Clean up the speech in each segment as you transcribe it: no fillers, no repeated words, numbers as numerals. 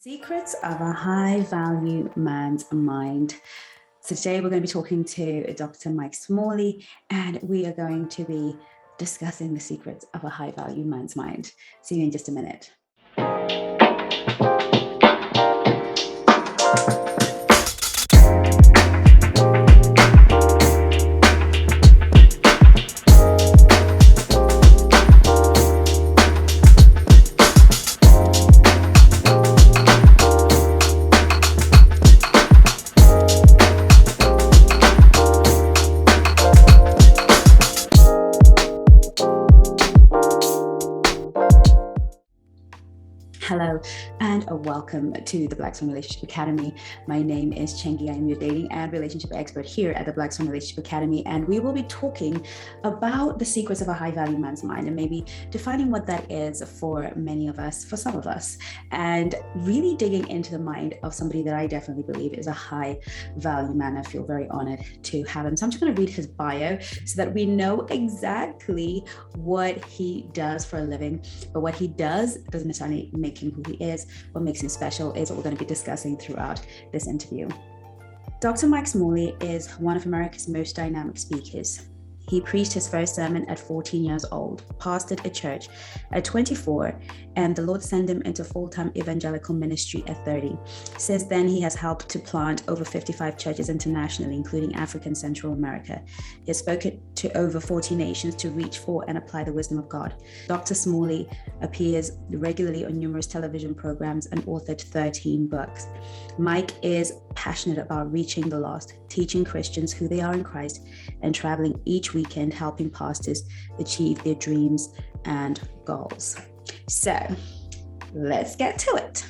Secrets of a high value man's mind. So today we're going to be talking to Dr. Mike SMALLEY, and we are going to be discussing the secrets of a high value man's mind. See you in just a minute. Hello and welcome to the Black Swan Relationship Academy. My name is Chengi. I am your dating and relationship expert here at the Black Swan Relationship Academy, and we will be talking about the secrets of a high value man's mind and maybe defining what that is for many of us, for some of us, and really digging into the mind of somebody that I definitely believe is a high value man. I feel very honored to have him. So I'm just going to read his bio so that we know exactly what he does for a living, but what he does doesn't necessarily make him who he is. What makes him special is what we're going to be discussing throughout this interview. Dr. Mike SMALLEY is one of America's most dynamic speakers. He preached his first sermon at 14 years old, pastored a church at 24, and the Lord sent him into full-time evangelical ministry at 30. Since then, he has helped to plant over 55 churches internationally, including Africa and Central America. He has spoken to over 40 nations to reach for and apply the wisdom of God. Dr. SMALLEY appears regularly on numerous television programs and authored 13 books. Mike is passionate about reaching the lost, teaching Christians who they are in Christ, and traveling each weekend helping pastors achieve their dreams and goals. So let's get to it.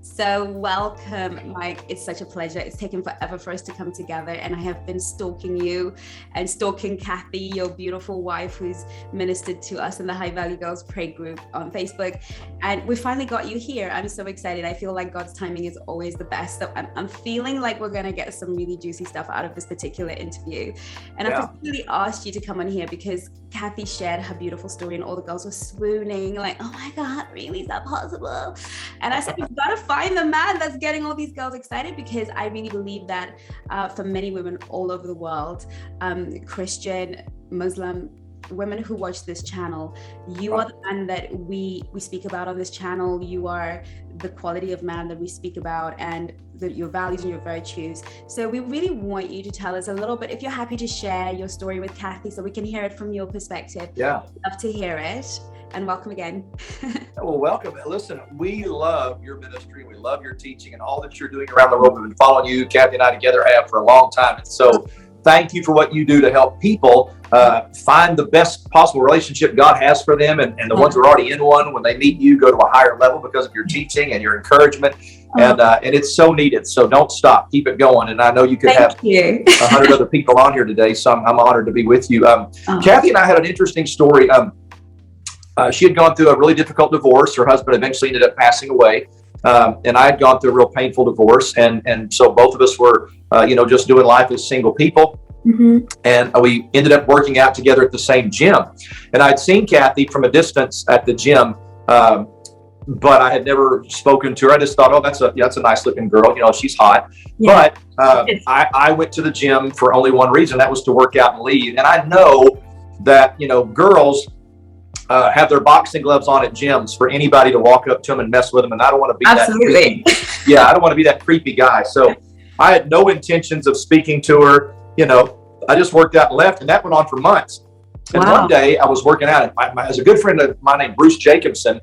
So welcome, Mike. It's such a pleasure. It's taken forever for us to come together, and I have been stalking you and stalking Kathy, your beautiful wife, who's ministered to us in the High Value Girls Pray group on Facebook. And we finally got you here. I'm so excited. I feel like God's timing is always the best. So I'm feeling like we're going to get some really juicy stuff out of this particular interview. And I really asked you to come on here because Kathy shared her beautiful story, and all the girls were swooning, like, oh my God, really, is that possible? And I said, we've got to find the man that's getting all these girls excited, because I really believe that for many women all over the world, Christian, Muslim, women who watch this channel, you are the man that we speak about on this channel. You are the quality of man that we speak about, and your values and your virtues. So we really want you to tell us a little bit, if you're happy to share your story with Kathy so we can hear it from your perspective. Yeah, I'd love to hear it. And welcome again. Well, welcome. Listen, we love your ministry. We love your teaching and all that you're doing around the world. We've been following you, Kathy and I together have for a long time. And so thank you for what you do to help people find the best possible relationship God has for them. And the ones who are already in one, when they meet you, go to a higher level because of your teaching and your encouragement. And it's so needed. So don't stop. Keep it going. And I know you could have 100 other people on here today. So I'm honored to be with you. Kathy and I had an interesting story. She had gone through a really difficult divorce. Her husband eventually ended up passing away. And I had gone through a real painful divorce. And so both of us were, just doing life as single people. Mm-hmm. And we ended up working out together at the same gym. And I'd seen Kathy from a distance at the gym, but I had never spoken to her. I just thought, oh, that's a nice looking girl. She's hot. Yeah. But I went to the gym for only one reason. That was to work out and leave. And I know that, girls have their boxing gloves on at gyms for anybody to walk up to them and mess with them. And I don't want to be that creepy. Yeah, I don't want to be that creepy guy. So I had no intentions of speaking to her. I just worked out and left, and that went on for months. And one day I was working out, and as a good friend of mine named Bruce Jacobson,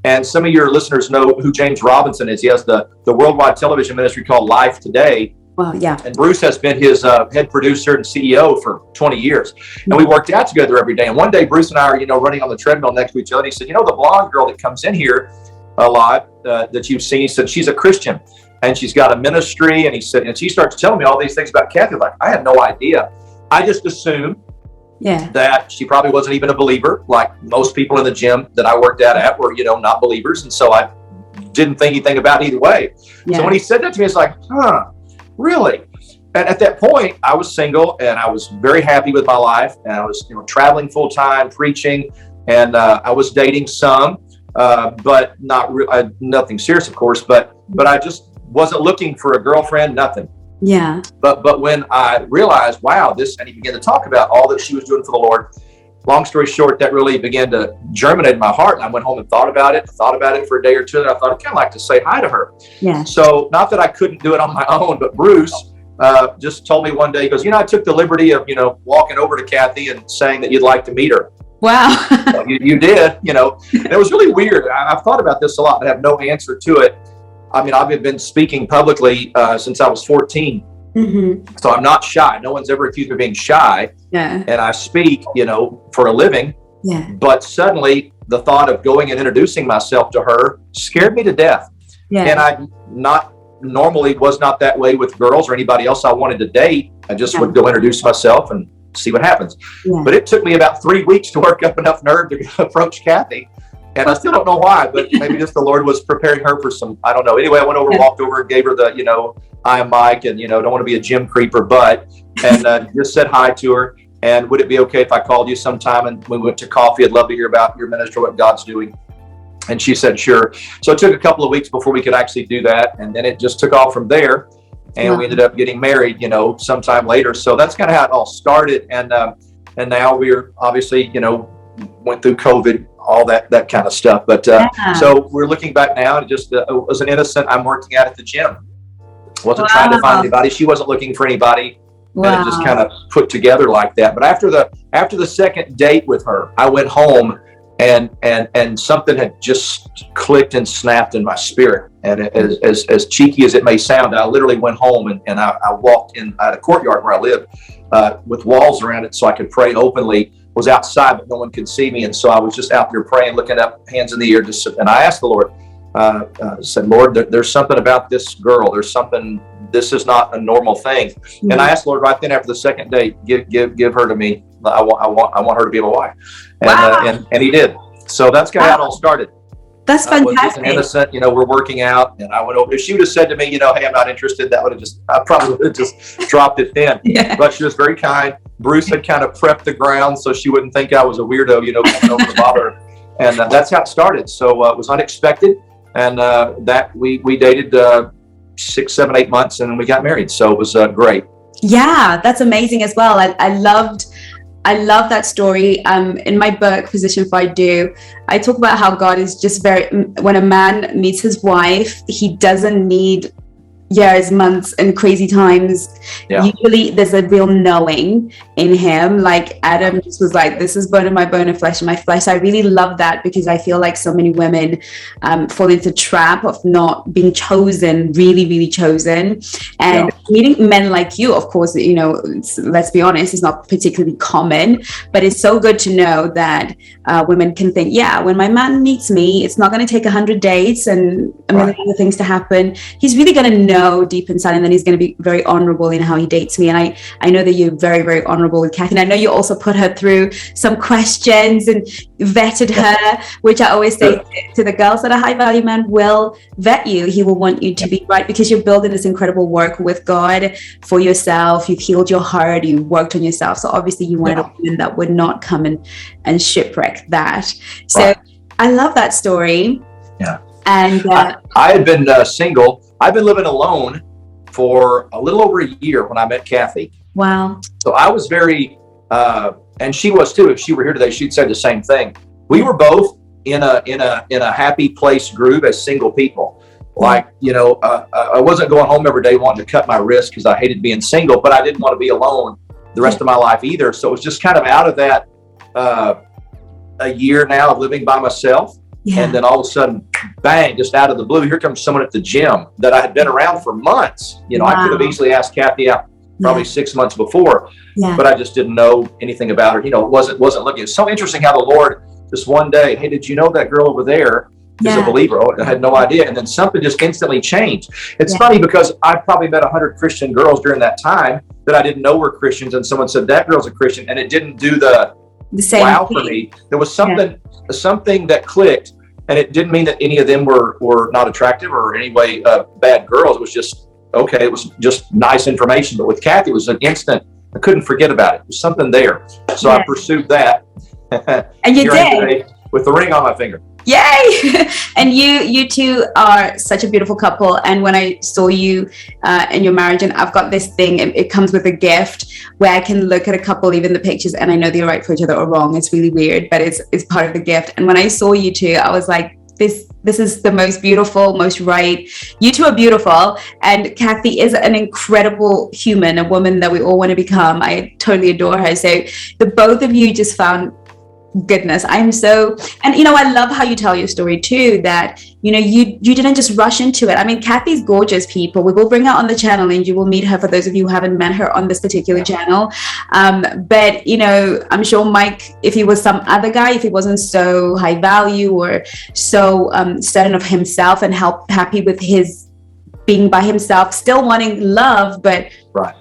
and some of your listeners know who James Robinson is. He has the worldwide television ministry called Life Today. Well, yeah. And Bruce has been his head producer and CEO for 20 years. And we worked out together every day. And one day, Bruce and I are, running on the treadmill next to each other. He said, the blonde girl that comes in here a lot that you've seen, he said, she's a Christian and she's got a ministry. And he said, and she starts telling me all these things about Kathy. Like, I had no idea. I just assumed that she probably wasn't even a believer. Like most people in the gym that I worked out at were, not believers. And so I didn't think anything about it either way. Yeah. So when he said that to me, it's like, really? And at that point, I was single and I was very happy with my life. And I was, traveling full time, preaching, and I was dating some. but nothing serious, of course. But I just wasn't looking for a girlfriend, nothing. Yeah. But when I realized, wow, and he began to talk about all that she was doing for the Lord. Long story short, that really began to germinate in my heart. And I went home and thought about it for a day or two. And I thought, I'd kind of like to say hi to her. Yeah. So not that I couldn't do it on my own, but Bruce just told me one day, he goes, I took the liberty of, walking over to Kathy and saying that you'd like to meet her. Wow. you did, and it was really weird. I've thought about this a lot, but I have no answer to it. I mean, I've been speaking publicly since I was 14. Mm-hmm. So I'm not shy. No one's ever accused me of being shy. Yeah. And I speak, for a living. Yeah. But suddenly the thought of going and introducing myself to her scared me to death. Yeah. And I was not that way with girls or anybody else I wanted to date. I just would go introduce myself and see what happens. Yeah. But it took me about 3 weeks to work up enough nerve to approach Kathy. And I still don't know why, but maybe just the Lord was preparing her for some, I don't know. Anyway, I went over, walked over and gave her the, I am Mike, and, don't want to be a gym creeper, and just said hi to her. And would it be okay if I called you sometime? And we went to coffee. I'd love to hear about your ministry, what God's doing. And she said, sure. So it took a couple of weeks before we could actually do that. And then it just took off from there. And we ended up getting married, sometime later. So that's kind of how it all started. And now we're obviously, went through COVID, all that kind of stuff. But so we're looking back now, and it was an innocent, I'm working out at the gym. Wasn't trying to find anybody. She wasn't looking for anybody. And it just kind of put together like that. But after the second date with her, I went home and something had just clicked and snapped in my spirit. And as cheeky as it may sound, I literally went home and I walked in. I had a courtyard where I lived with walls around it so I could pray openly. Was outside, but no one could see me. And so I was just out there praying, looking up, hands in the air. And I asked the Lord, said, Lord, there's something about this girl. There's something, this is not a normal thing. Mm-hmm. And I asked the Lord right then after the second date, give her to me. I want her to be my wife. And, and he did. So that's kind of how it all started. That's fantastic. Innocent, we're working out, and I went over. If she would have said to me, hey, I'm not interested, I probably would have just dropped it then. Yeah. But she was very kind. Bruce had kind of prepped the ground so she wouldn't think I was a weirdo, coming over to bother her. And that's how it started. So it was unexpected, and that we dated 6, 7, 8 months, and then we got married. So it was great. Yeah, that's amazing as well. I love that story. In my book, Position for I Do, I talk about how God is just when a man meets his wife, he doesn't need years, months, and crazy times. Yeah. Usually there's a real knowing in him. Like Adam just was like, this is bone of my bone and flesh of my flesh. I really love that, because I feel like so many women fall into the trap of not being chosen, really, really chosen. And meeting men like you, of course, let's be honest, it's not particularly common, but it's so good to know that women can think, when my man meets me, it's not going to take 100 dates and a million other things to happen. He's really going to know deep inside, and then he's going to be very honorable in how he dates me. And I know that you're very, very honorable with Kathy. And I know you also put her through some questions and vetted her, which I always say to the girls, that a high value man will vet you. He will want you to be right, because you're building this incredible work with God for yourself. You've healed your heart, you've worked on yourself. So obviously you wanted a woman that would not come and shipwreck that. So I love that story. Yeah. And I had been single. I've been living alone for a little over a year when I met Kathy. Wow. So I was very, and she was too. If she were here today, she'd say the same thing. We were both in a happy place groove as single people. Like, I wasn't going home every day wanting to cut my wrist because I hated being single, but I didn't want to be alone the rest of my life either. So it was just kind of out of that a year now of living by myself. Yeah. And then all of a sudden, bang, just out of the blue, here comes someone at the gym that I had been around for months. I could have easily asked Kathy out probably 6 months before, but I just didn't know anything about her. It wasn't looking. It's so interesting how the Lord just one day, hey, did you know that girl over there is a believer? I had no idea. And then something just instantly changed. It's funny because I probably met 100 Christian girls during that time that I didn't know were Christians. And someone said, that girl's a Christian. And it didn't do the same wow thing for me. There was something that clicked, and it didn't mean that any of them were not attractive or any way bad girls. It was just, okay, it was just nice information. But with Kathy, it was an instant. I couldn't forget about it. There was something there. So I pursued that. And you did. With the ring on my finger. Yay! And you two are such a beautiful couple. And when I saw you in your marriage, and I've got this thing, it comes with a gift where I can look at a couple, even the pictures, and I know they're right for each other or wrong. It's really weird, but it's part of the gift. And when I saw you two, I was like, this is the most beautiful, most right. You two are beautiful. And Kathy is an incredible human, a woman that we all want to become. I totally adore her. So the both of you just found goodness. And I love how you tell your story too, that you didn't just rush into it. I mean, Kathy's gorgeous, people. We will bring her on the channel and you will meet her, for those of you who haven't met her on this particular channel. But I'm sure Mike, if he was some other guy, if he wasn't so high value or so certain of himself and happy with his being by himself, still wanting love, but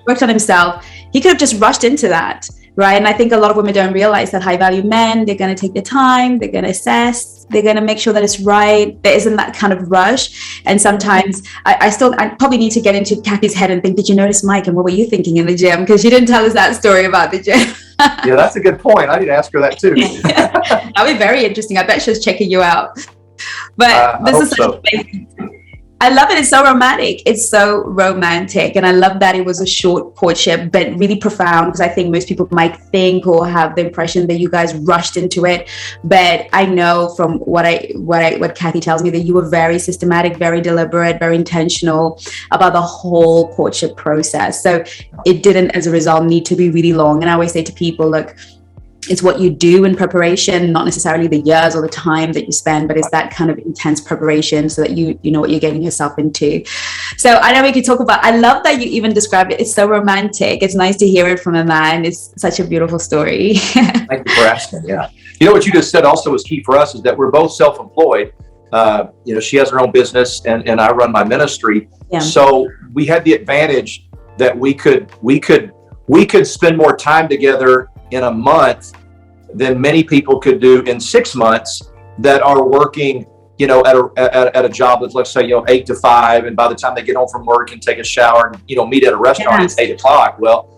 worked on himself, he could have just rushed into that. Right. And I think a lot of women don't realize that high value men, they're going to take their time, they're going to assess, they're going to make sure that it's right. There isn't that kind of rush. And sometimes I probably need to get into Kathy's head and think, did you notice Mike? And what were you thinking in the gym? Because she didn't tell us that story about the gym. Yeah, that's a good point. I need to ask her that too. That'll be very interesting. I bet she's checking you out. But this is such I love it. It's so romantic. It's so romantic. And I love that it was a short courtship, but really profound, because I think most people might think or have the impression that you guys rushed into it. But I know from what Kathy tells me, that you were very systematic, very deliberate, very intentional about the whole courtship process. So it didn't, as a result, need to be really long. And I always say to people, look, it's what you do in preparation, not necessarily the years or the time that you spend, but it's that kind of intense preparation so that you know what you're getting yourself into. So I know we could talk about, I love that you even described it. It's so romantic. It's nice to hear it from a man. It's such a beautiful story. Thank you for asking. Yeah. What you just said also was key for us, is that we're both self-employed. She has her own business and I run my ministry. Yeah. So we had the advantage that we could spend more time together in a month than many people could do in 6 months that are working, at a job that's, let's say, 8 to 5. And by the time they get home from work and take a shower and, meet at a restaurant at 8 o'clock. Well,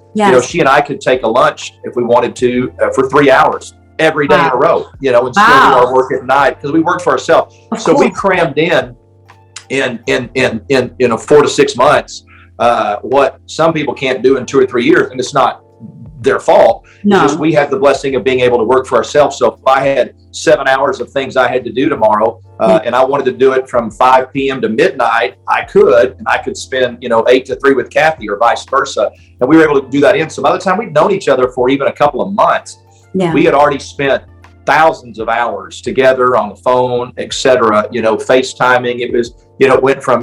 she and I could take a lunch if we wanted to for 3 hours every day in a row, and still do our work at night, because we worked for ourselves. So we crammed in 4 to 6 months, what some people can't do in 2 or 3 years. And it's not their fault. No. It's just we have the blessing of being able to work for ourselves. So if I had 7 hours of things I had to do tomorrow, and I wanted to do it from 5 p.m. to midnight, I could spend, 8 to 3 with Kathy, or vice versa. And we were able to do that So by the time we'd known each other for even a couple of months, we had already spent thousands of hours together on the phone, etc. FaceTiming. It was, it went from,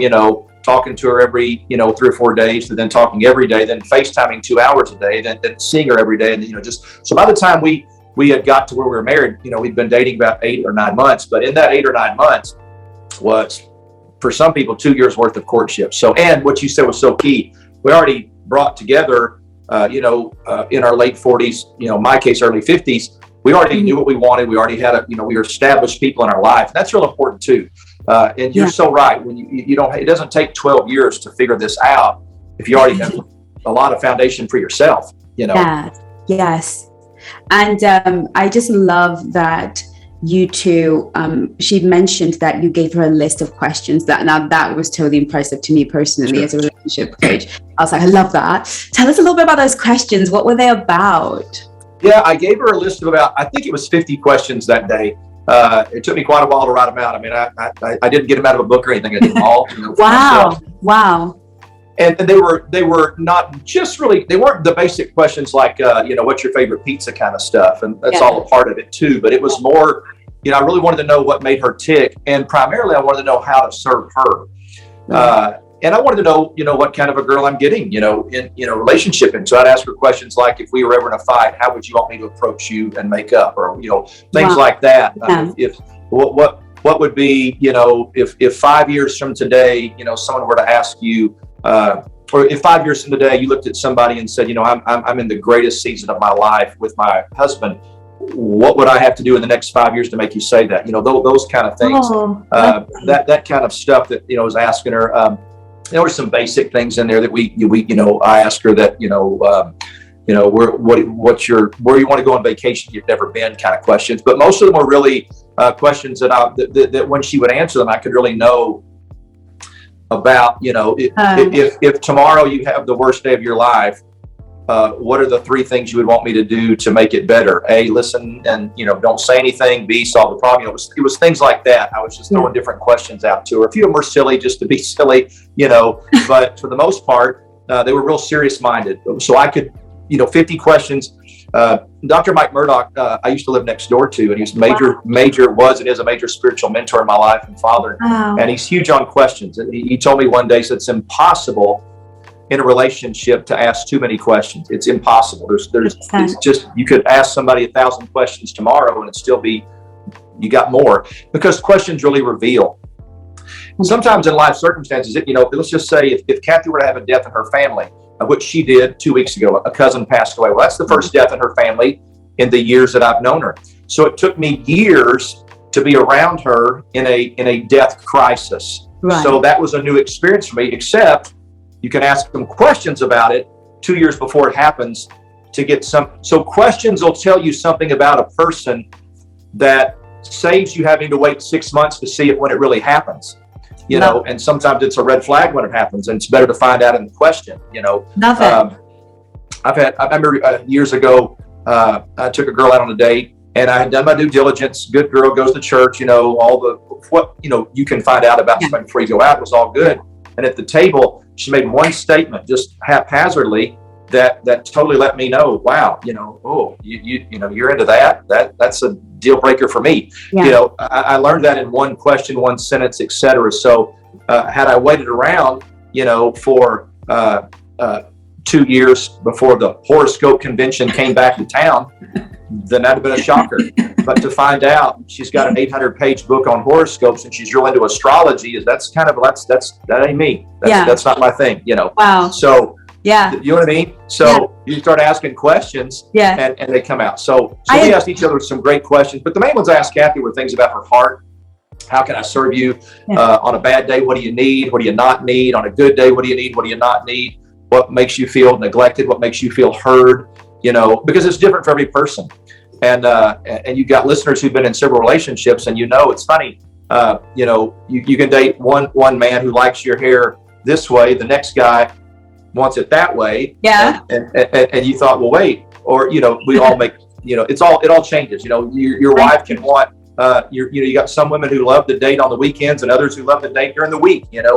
talking to her every, 3 or 4 days, to then talking every day, then FaceTiming 2 hours a day, then seeing her every day. And, so by the time we had got to where we were married, we'd been dating about 8 or 9 months, but in that 8 or 9 months was, for some people, 2 years worth of courtship. So, and what you said was so key. We already brought together, in our late 40s, my case, early 50s, we already knew what we wanted. We already had we were established people in our life. That's real important too. And you're so right. When you don't, it doesn't take 12 years to figure this out if you already have a lot of foundation for yourself, Yeah. Yes. And I just love that you two, she mentioned that you gave her a list of questions that was totally impressive to me personally as a relationship coach. I was like, I love that. Tell us a little bit about those questions. What were they about? Yeah, I gave her a list of I think it was 50 questions that day. It took me quite a while to write them out. I mean, I didn't get them out of a book or anything. I did them all. Wow. And they were not just really, they weren't the basic questions like, what's your favorite pizza kind of stuff. And that's all a part of it too. But it was more, I really wanted to know what made her tick. And primarily I wanted to know how to serve her. And I wanted to know, what kind of a girl I'm getting, in a relationship. And so I'd ask her questions like, if we were ever in a fight, how would you want me to approach you and make up, or, things like that. If what would be, if 5 years from today, someone were to ask you, or if 5 years from today, you looked at somebody and said, I'm in the greatest season of my life with my husband, what would I have to do in the next 5 years to make you say that? Those kind of things, that kind of stuff that, I was asking her. There were some basic things in there that I asked her that, where you want to go on vacation you've never been kind of questions. But most of them were really, questions that when she would answer them, I could really know about, if tomorrow you have the worst day of your life, what are the 3 things you would want me to do to make it better? A, listen and, don't say anything. B, solve the problem. It was things like that. I was just throwing different questions out to her. A few of them were silly just to be silly, but for the most part, they were real serious minded. So I could, 50 questions. Dr. Mike Murdoch, I used to live next door to, and he was was and is a major spiritual mentor in my life and father. Wow. And he's huge on questions. And he told me one day, so it's impossible in a relationship to ask too many questions. It's impossible. It's just, you could ask somebody 1,000 questions tomorrow and it'd still be, you got more, because questions really reveal. Sometimes in life circumstances, let's just say if Kathy were to have a death in her family, which she did 2 weeks ago, a cousin passed away. Well, that's the first death in her family in the years that I've known her. So it took me years to be around her in a death crisis. Right. So that was a new experience for me, except you can ask them questions about it 2 years before it happens to get some. So questions will tell you something about a person that saves you having to wait 6 months to see it when it really happens. And sometimes it's a red flag when it happens, and it's better to find out in the question. Nothing. I remember years ago, I took a girl out on a date, and I had done my due diligence. Good girl, goes to church. All the you can find out about something before you go out. It was all good. And at the table, she made one statement, just haphazardly, that totally let me know, wow, you're into that. That's a deal breaker for me. Yeah. I learned that in one question, one sentence, etc. So had I waited around, for 2 years before the horoscope convention came back to town, then that'd have been a shocker. But to find out she's got an 800-page book on horoscopes and she's real into astrology, that ain't me. That's not my thing. Wow. So. Yeah. You know what I mean? So you start asking questions and they come out. So we asked each other some great questions, but the main ones I asked Kathy were things about her heart. How can I serve you? On a bad day, what do you need? What do you not need? On a good day, what do you need? What do you not need? What makes you feel neglected? What makes you feel heard? Because it's different for every person. And you've got listeners who've been in several relationships, and it's funny. You can date one man who likes your hair this way, the next guy wants it that way. Yeah. And you thought, well, wait, or we all make, it all changes. Your wife can want you got some women who love to date on the weekends and others who love to date during the week, and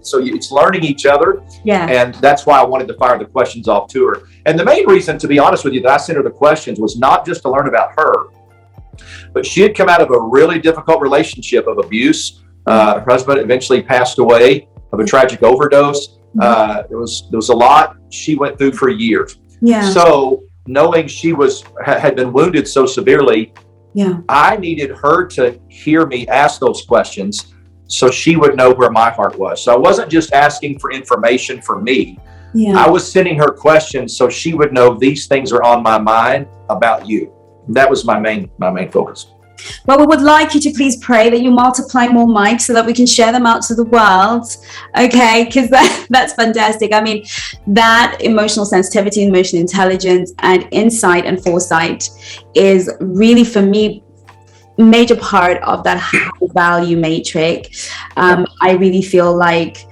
so it's learning each other. Yeah. And that's why I wanted to fire the questions off to her. And the main reason, to be honest with you, that I sent her the questions was not just to learn about her, but she had come out of a really difficult relationship of abuse. Her husband eventually passed away of a tragic overdose. There was a lot she went through for years. Yeah. So knowing she had been wounded so severely, I needed her to hear me ask those questions so she would know where my heart was. So I wasn't just asking for information for me. Yeah. I was sending her questions so she would know these things are on my mind about you. And that was my main focus. Well, we would like you to please pray that you multiply more mics so that we can share them out to the world. Okay, because that's fantastic. I mean, that emotional sensitivity, emotional intelligence, and insight and foresight is really, for me, major part of that high value matrix. I really feel like,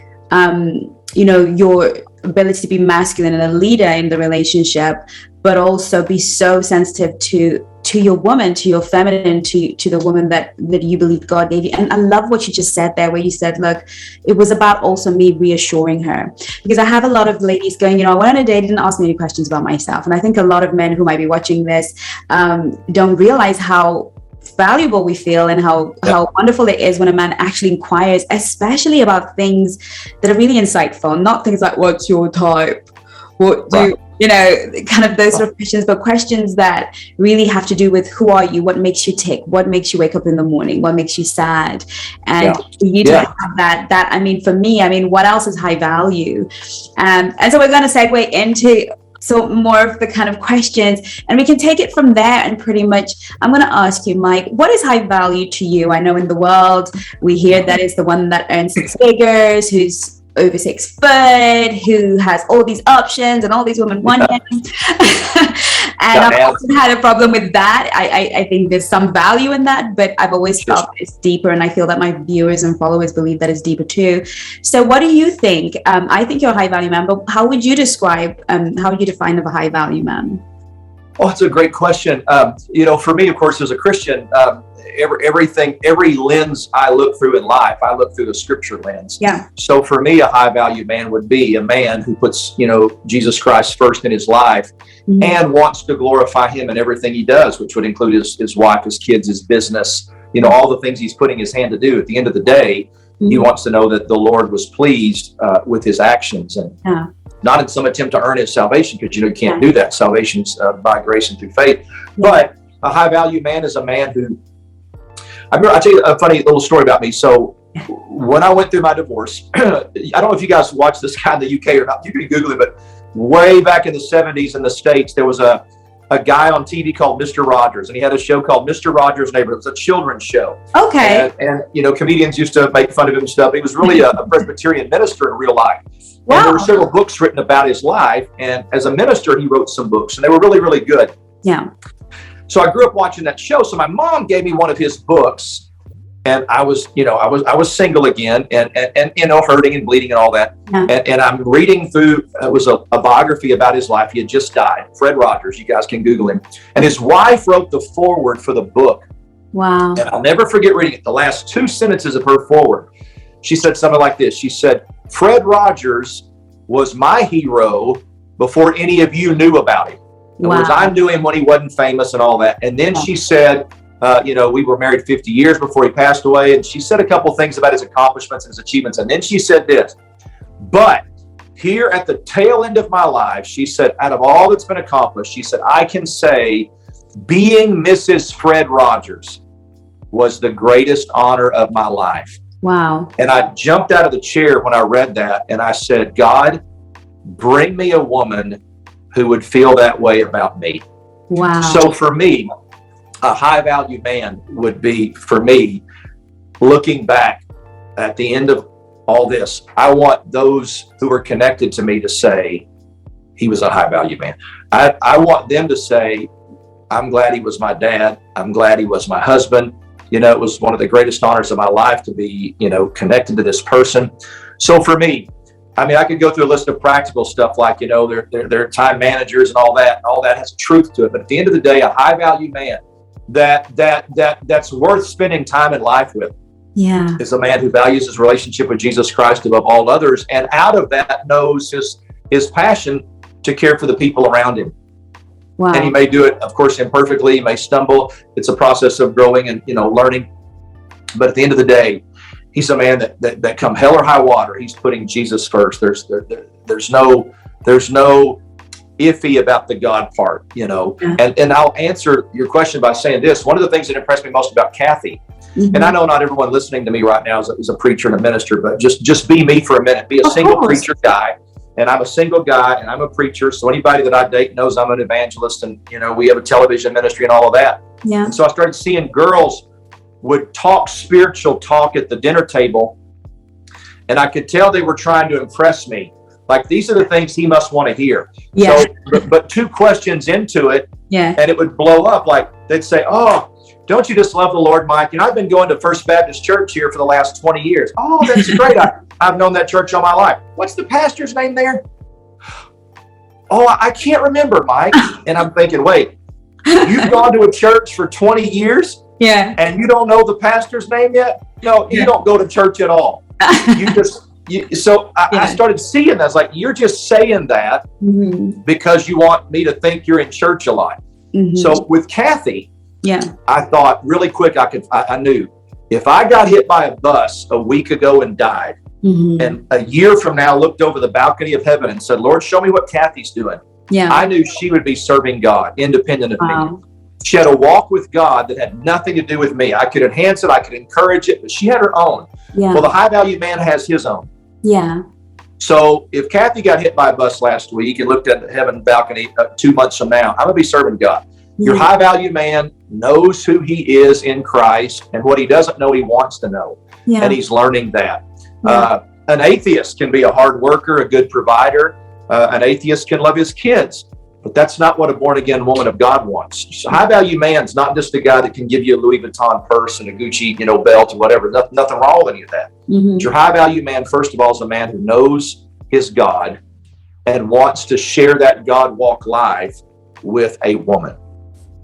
your ability to be masculine and a leader in the relationship, but also be so sensitive to your woman, to your feminine, to the woman that you believe God gave you. And I love what you just said there, where you said, look, it was about also me reassuring her, because I have a lot of ladies going, I went on a date, didn't ask me any questions about myself. And I think a lot of men who might be watching this don't realize how valuable we feel and how wonderful it is when a man actually inquires, especially about things that are really insightful, not things like, what's your type? What do kind of those sort of questions, but questions that really have to do with who are you, what makes you tick, what makes you wake up in the morning, what makes you sad, and for you to have that. I mean, for me, what else is high value? And so we're going to segue into more of the kind of questions, and we can take it from there. And pretty much, I'm going to ask you, Mike, what is high value to you? I know in the world we hear that is the one that earns 6 figures, who's over 6 foot, who has all these options and all these women want him. And I've often had a problem with that. I think there's some value in that, but I've always felt it's deeper, and I feel that my viewers and followers believe that it's deeper too. So what do you think? I think you're a high value man, but how would you describe, how would you define of a high value man? Oh, it's a great question. For me, of course, as a Christian, every lens I look through in life, I look through the scripture lens. Yeah. So for me, a high value man would be a man who puts, Jesus Christ first in his life and wants to glorify him in everything he does, which would include his wife, his kids, his business, all the things he's putting his hand to do. At the end of the day, he wants to know that the Lord was pleased with his actions, and not in some attempt to earn his salvation, because you can't do that. Salvation's by grace and through faith. But a high value man is a man who, I'll tell you a funny little story about me. So when I went through my divorce, I don't know if you guys watch this guy in the UK or not. You can Google it, but way back in the 70s in the States, there was a guy on TV called Mr. Rogers, and he had a show called Mr. Rogers' Neighborhood. It was a children's show. Okay. And comedians used to make fun of him and stuff. He was really a Presbyterian minister in real life. Wow. And there were several books written about his life. And as a minister, he wrote some books, and they were really, really good. Yeah. So I grew up watching that show. So my mom gave me one of his books, and I was single again, and hurting and bleeding and all that. Yeah. And I'm reading through. It was a biography about his life. He had just died. Fred Rogers. You guys can Google him. And his wife wrote the foreword for the book. Wow. And I'll never forget reading it. The last 2 sentences of her foreword. She said something like this. She said, "Fred Rogers was my hero before any of you knew about him. In other words, I knew him when he wasn't famous and all that." And then she said, we were married 50 years before he passed away. And she said a couple things about his accomplishments and his achievements. And then she said this, "But here at the tail end of my life," she said, "out of all that's been accomplished," she said, "I can say being Mrs. Fred Rogers was the greatest honor of my life." Wow. And I jumped out of the chair when I read that, and I said, "God, bring me a woman who would feel that way about me." Wow. So for me, a high value man would be, for me, looking back at the end of all this, I want those who are connected to me to say, he was a high value man. I want them to say, I'm glad he was my dad. I'm glad he was my husband. It was one of the greatest honors of my life to be, connected to this person. So for me, I could go through a list of practical stuff like, they're time managers and all that. And all that has truth to it. But at the end of the day, a high value man that's worth spending time in life with is a man who values his relationship with Jesus Christ above all others. And out of that knows his passion to care for the people around him. Wow. And he may do it, of course, imperfectly. He may stumble. It's a process of growing and, learning. But at the end of the day, he's a man that come hell or high water, he's putting Jesus first. There's no iffy about the God part, And I'll answer your question by saying this. One of the things that impressed me most about Kathy, and I know not everyone listening to me right now is a preacher and a minister, but just be me for a minute. Be a single preacher guy. And I'm a single guy, and I'm a preacher. So anybody that I date knows I'm an evangelist, and we have a television ministry and all of that. Yeah. And so I started seeing girls would talk spiritual talk at the dinner table, and I could tell they were trying to impress me. Like, these are the things he must want to hear. Yeah. So, but 2 questions into it, and it would blow up. Like, they'd say, "Oh, don't you just love the Lord, Mike? I've been going to First Baptist Church here for the last 20 years. Oh, that's great. I've known that church all my life. What's the pastor's name there? Oh, I can't remember, Mike." And I'm thinking, wait, you've gone to a church for 20 years? Yeah. And you don't know the pastor's name yet? No, you don't go to church at all. I started seeing that. I was like, you're just saying that because you want me to think you're in church a lot. So with Kathy, I thought really quick, I knew if I got hit by a bus a week ago and died, and a year from now looked over the balcony of heaven and said, "Lord, show me what Kathy's doing." Yeah. I knew she would be serving God independent of me. She had a walk with God that had nothing to do with me. I could enhance it, I could encourage it, but she had her own. Yeah. Well, the high value man has his own. Yeah. So if Kathy got hit by a bus last week and looked at the heaven balcony 2 months from now, I'm going to be serving God. Your high value man knows who he is in Christ, and what he doesn't know, he wants to know. Yeah. And he's learning that. An atheist can be a hard worker, a good provider. An atheist can love his kids, but that's not what a born-again woman of God wants. So high-value man's not just a guy that can give you a Louis Vuitton purse and a Gucci, belt or whatever. Nothing wrong with any of that. Mm-hmm. Your high-value man, first of all, is a man who knows his God and wants to share that God walk life with a woman.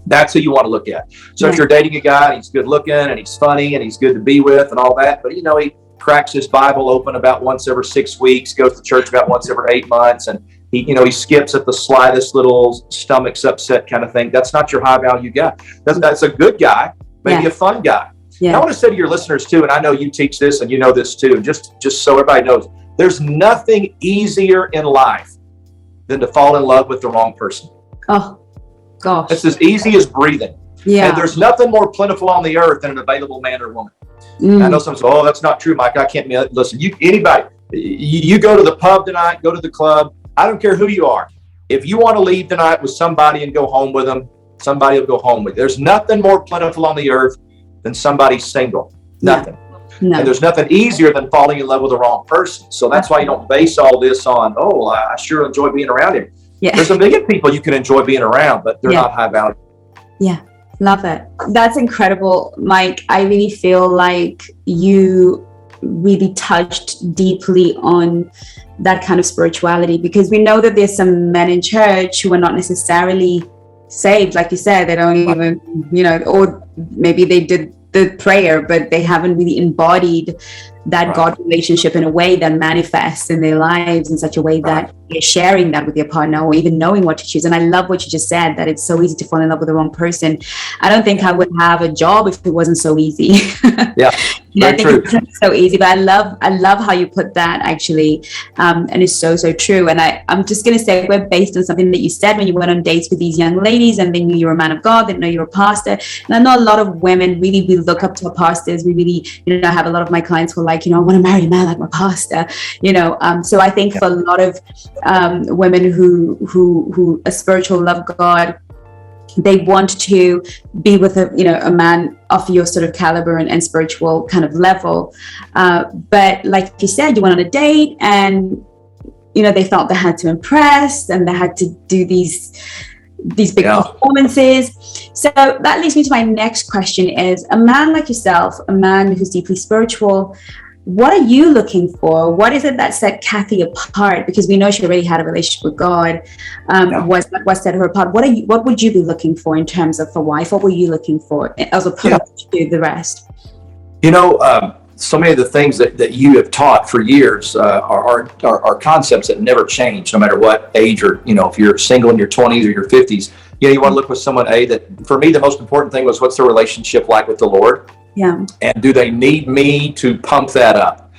That's who you want to look at. So if you're dating a guy and he's good looking and he's funny and he's good to be with and all that, but he cracks his Bible open about once every 6 weeks, goes to church about once every 8 months, and he skips at the slightest little stomach's upset kind of thing. That's not your high value guy. That's a good guy, maybe a fun guy. And I want to say to your listeners too, and I know you teach this and you know this too, just so everybody knows, there's nothing easier in life than to fall in love with the wrong person. Oh, gosh. It's as easy as breathing. Yeah. And there's nothing more plentiful on the earth than an available man or woman. I know some say, oh, that's not true, Mike. I can't. Listen, anybody, you go to the pub tonight, go to the club. I don't care who you are. If you want to leave tonight with somebody and go home with them, somebody will go home with you. There's nothing more plentiful on the earth than somebody single. Nothing. No. And there's nothing easier than falling in love with the wrong person. So that's why you don't base all this on, oh, I sure enjoy being around him. Yeah. There's a million people you can enjoy being around, but they're not high value. Yeah. Love it. That's incredible, Mike. I really feel like you really touched deeply on that kind of spirituality, because we know that there's some men in church who are not necessarily saved. Like you said, they don't even, or maybe they did the prayer, but they haven't really embodied that God relationship in a way that manifests in their lives in such a way that you're sharing that with your partner or even knowing what to choose. And I love what you just said, that it's so easy to fall in love with the wrong person. I don't think I would have a job if it wasn't so easy. Yeah. I think it's so easy, but I love how you put that actually. And it's so true. And I'm just going to say, we're based on something that you said when you went on dates with these young ladies and they knew you were a man of God, they didn't know you were a pastor. And I know a lot of women really, we look up to our pastors. We really, have a lot of my clients who are like, I want to marry a man like my pastor, so I think for a lot of women who are spiritual, love God, they want to be with a man of your sort of caliber and spiritual kind of level. But like you said, you went on a date and, they felt they had to impress and they had to do these big performances. So that leads me to my next question is, a man like yourself, a man who's deeply spiritual, what are you looking for? What is it that set Kathy apart? Because we know she already had a relationship with God. What set her apart? What would you be looking for in terms of a wife? What were you looking for as opposed to the rest? So many of the things that you have taught for years are concepts that never change, no matter what age or, if you're single in your 20s or your 50s. You want to look with someone, that for me, the most important thing was, what's their relationship like with the Lord? Yeah. And do they need me to pump that up?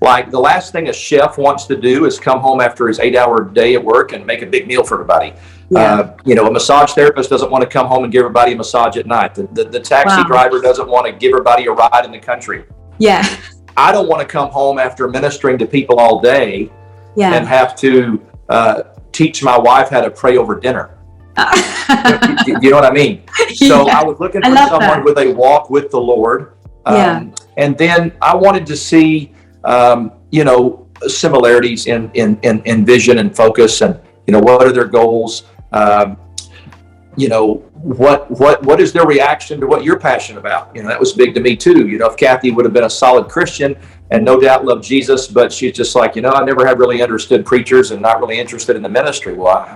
Like, the last thing a chef wants to do is come home after his 8-hour day at work and make a big meal for everybody. Yeah. A massage therapist doesn't want to come home and give everybody a massage at night. The taxi driver doesn't want to give everybody a ride in the country. Yeah. I don't want to come home after ministering to people all day and have to teach my wife how to pray over dinner. You know what I mean? So I was looking for someone with a walk with the Lord. And then I wanted to see, similarities in vision and focus, and, what are their goals? What is their reaction to what you're passionate about? That was big to me too. If Kathy would have been a solid Christian and no doubt loved Jesus, but she's just like, I never have really understood preachers and not really interested in the ministry. Well,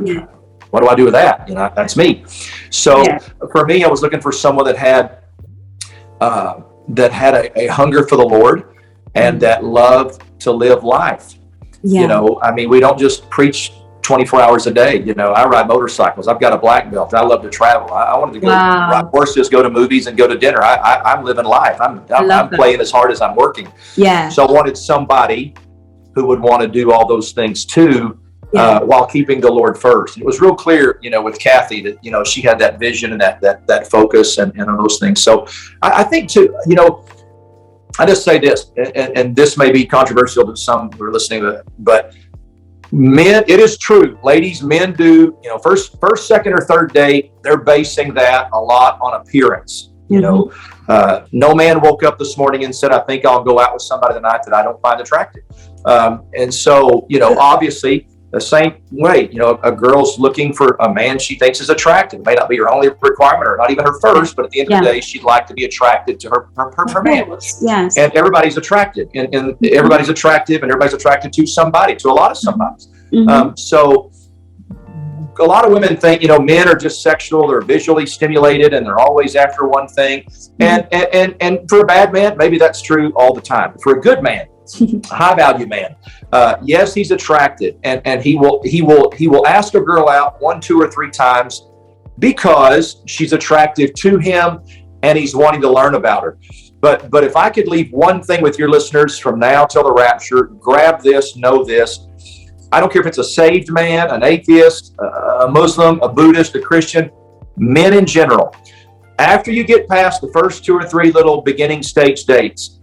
what do I do with that? That's me. So for me, I was looking for someone that had a hunger for the Lord and that loved to live life. Yeah. We don't just preach 24 hours a day. I ride motorcycles. I've got a black belt. I love to travel. I wanted to go ride horses, go to movies, and go to dinner. I'm living life. I'm playing as hard as I'm working. Yeah. So I wanted somebody who would want to do all those things too, while keeping the Lord first. And it was real clear, with Kathy that, she had that vision and that focus and on those things. So I think too, I just say this, and this may be controversial to some who are listening to it, but men, it is true. Ladies, men do, first, second, or third date, they're basing that a lot on appearance. You know, no man woke up this morning and said, I think I'll go out with somebody tonight that I don't find attractive. And so, you know, obviously the same way, you know, a girl's looking for a man she thinks is attractive. It may not be her only requirement or not even her first, but at the end of the day, she'd like to be attracted to her man. Yes. And everybody's attracted, and everybody's attractive, and everybody's attracted to somebody, to a lot of somebodies. So a lot of women think, you know, men are just sexual, they're visually stimulated, and they're always after one thing. And for a bad man, maybe that's true all the time. For a good man, a high value man, yes, he's attracted, and he will ask a girl out 1, 2, or 3 times because she's attractive to him and he's wanting to learn about her. But if I could leave one thing with your listeners from now till the rapture, grab this, know this. I don't care if it's a saved man, an atheist, a Muslim, a Buddhist, a Christian, men in general. After you get past the first 2 or 3 little beginning stage dates,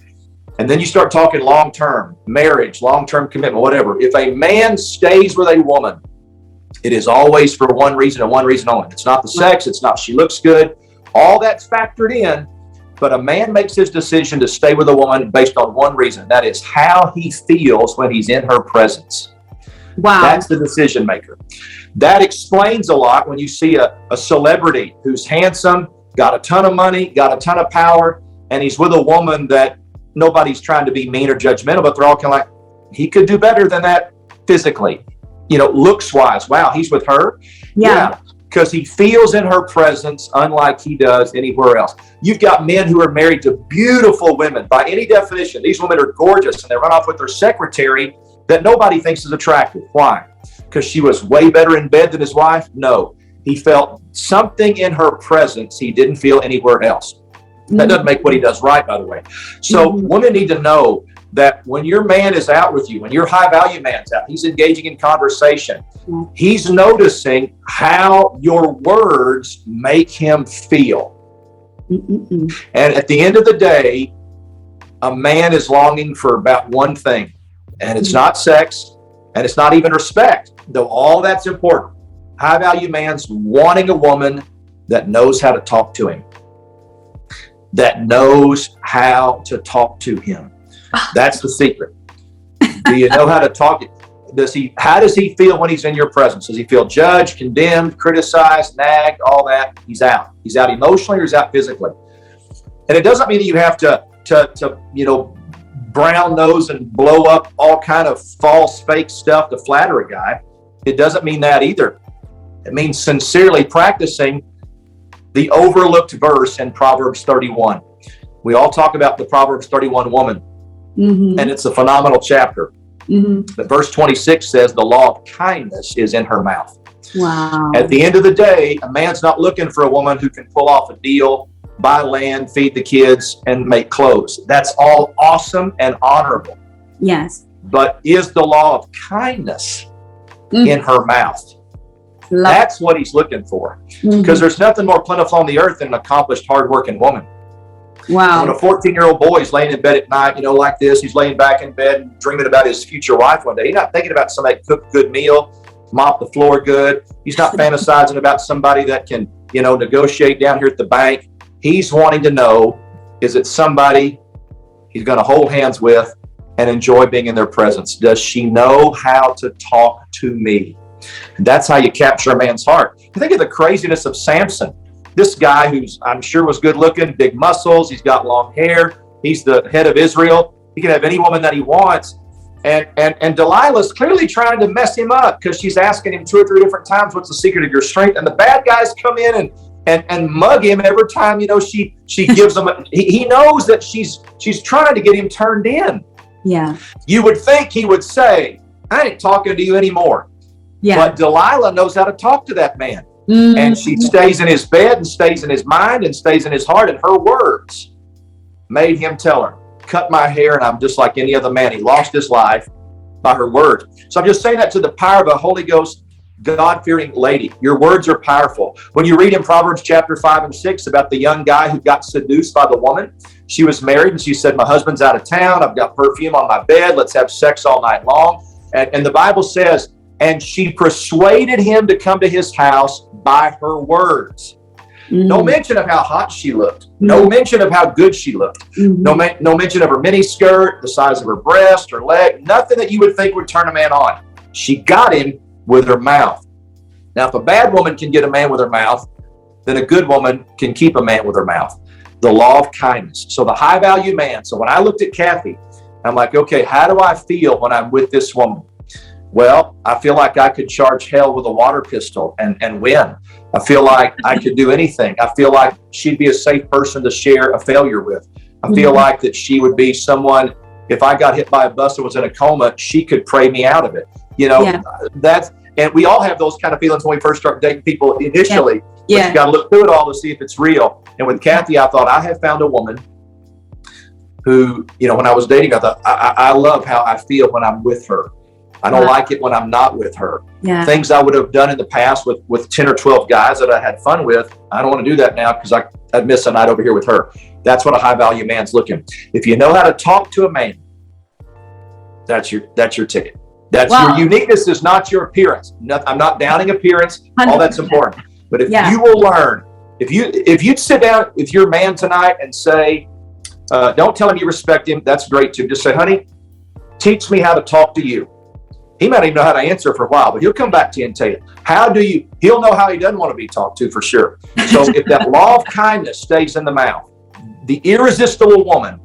and then you start talking long-term, marriage, long-term commitment, whatever. If a man stays with a woman, it is always for one reason and one reason only. It's not the sex. It's not she looks good. All that's factored in. But a man makes his decision to stay with a woman based on one reason. That is how he feels when he's in her presence. Wow. That's the decision maker. That explains a lot when you see a celebrity who's handsome, got a ton of money, got a ton of power, and he's with a woman that nobody's trying to be mean or judgmental, but they're all kind of like, he could do better than that physically, you know, looks wise. Wow, he's with her. Yeah. Because he feels in her presence unlike he does anywhere else. You've got men who are married to beautiful women. By any definition, these women are gorgeous, and they run off with their secretary that nobody thinks is attractive. Why? Because she was way better in bed than his wife? No. He felt something in her presence he didn't feel anywhere else. That doesn't make what he does right, by the way. So women need to know that when your man is out with you, when your high value man's out, he's engaging in conversation, he's noticing how your words make him feel. And at the end of the day, a man is longing for about one thing, and it's not sex, and it's not even respect, though all that's important. High value man's wanting a woman that knows how to talk to him, that knows how to talk to him. That's the secret. Do you know how to talk? How does he feel when he's in your presence? Does he feel judged, condemned, criticized, nagged, all that? He's out. He's out emotionally, or he's out physically. And it doesn't mean that you have to you know, brown nose and blow up all kind of false, fake stuff to flatter a guy. It doesn't mean that either. It means sincerely practicing the overlooked verse in Proverbs 31. We all talk about the Proverbs 31 woman, and it's a phenomenal chapter. But verse 26 says the law of kindness is in her mouth. Wow. At the end of the day, a man's not looking for a woman who can pull off a deal, buy land, feed the kids, and make clothes. That's all awesome and honorable. Yes. But is the law of kindness in her mouth? That's what he's looking for. Because there's nothing more plentiful on the earth than an accomplished, hardworking woman. Wow. When a 14-year-old boy is laying in bed at night, you know, like this, he's laying back in bed and dreaming about his future wife one day. He's not thinking about somebody that cook a good meal, mop the floor good. He's not fantasizing about somebody that can, you know, negotiate down here at the bank. He's wanting to know, is it somebody he's going to hold hands with and enjoy being in their presence? Does she know how to talk to me? And that's how you capture a man's heart. You think of the craziness of Samson. This guy who's, I'm sure, was good looking, big muscles. He's got long hair. He's the head of Israel. He can have any woman that he wants. And Delilah's clearly trying to mess him up because she's asking him 2 or 3 different times, what's the secret of your strength? And the bad guys come in and mug him every time, you know, she gives him he knows that she's trying to get him turned in. Yeah. You would think he would say, I ain't talking to you anymore. Yeah. But Delilah knows how to talk to that man. And she stays in his bed and stays in his mind and stays in his heart. And her words made him tell her, cut my hair and I'm just like any other man. He lost his life by her words. So I'm just saying that to the power of a Holy Ghost, God-fearing lady. Your words are powerful. When you read in Proverbs chapter 5 and 6 about the young guy who got seduced by the woman, she was married and she said, my husband's out of town. I've got perfume on my bed. Let's have sex all night long. And the Bible says, and she persuaded him to come to his house by her words. No mention of how hot she looked. No mention of how good she looked. No mention of her mini skirt, the size of her breast, her leg, nothing that you would think would turn a man on. She got him with her mouth. Now, if a bad woman can get a man with her mouth, then a good woman can keep a man with her mouth. The law of kindness. So the high value man. So when I looked at Kathy, I'm like, okay, how do I feel when I'm with this woman? Well, I feel like I could charge hell with a water pistol and win. I feel like I could do anything. I feel like she'd be a safe person to share a failure with. I feel like that she would be someone, if I got hit by a bus and was in a coma, she could pray me out of it. You know, and we all have those kind of feelings when we first start dating people initially. But you got to look through it all to see if it's real. And with Kathy, I thought I have found a woman who, you know, when I was dating, I thought, I love how I feel when I'm with her. I don't like it when I'm not with her. Things I would have done in the past with 10 or 12 guys that I had fun with, I don't want to do that now because I'd miss a night over here with her. That's what a high value man's looking. If you know how to talk to a man, that's your ticket. That's your uniqueness is not your appearance. I'm not downing appearance. 100%. All that's important. But if you will learn, if you'd sit down with your man tonight and say, don't tell him you respect him. That's great too. Just say, honey, teach me how to talk to you. He might even know how to answer for a while, but he'll come back to you and tell you, he'll know how he doesn't want to be talked to for sure. So if that law of kindness stays in the mouth, the irresistible woman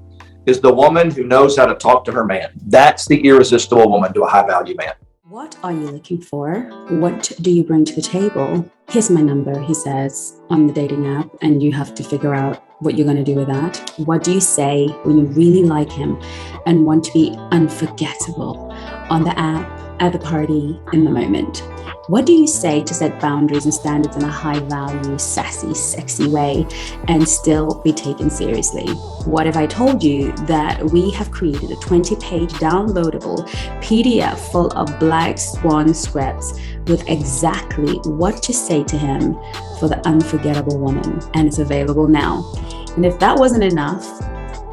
is the woman who knows how to talk to her man. That's the irresistible woman to a high value man. What are you looking for? What do you bring to the table? Here's my number, he says on the dating app, and you have to figure out what you're going to do with that. What do you say when you really like him and want to be unforgettable on the app, at the party, in the moment? What do you say to set boundaries and standards in a high value, sassy, sexy way and still be taken seriously? What if I told you that we have created a 20-page downloadable PDF full of Black Swan scripts with exactly what to say to him for the unforgettable woman, and it's available now? And if that wasn't enough,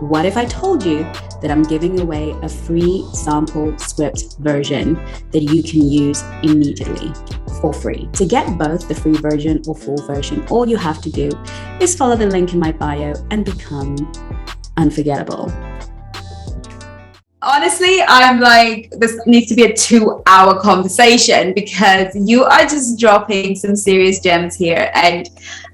what if I told you that I'm giving away a free sample script version that you can use immediately for free? To get both the free version or full version, all you have to do is follow the link in my bio and become unforgettable. Honestly, I'm like, this needs to be a 2-hour conversation because you are just dropping some serious gems here. And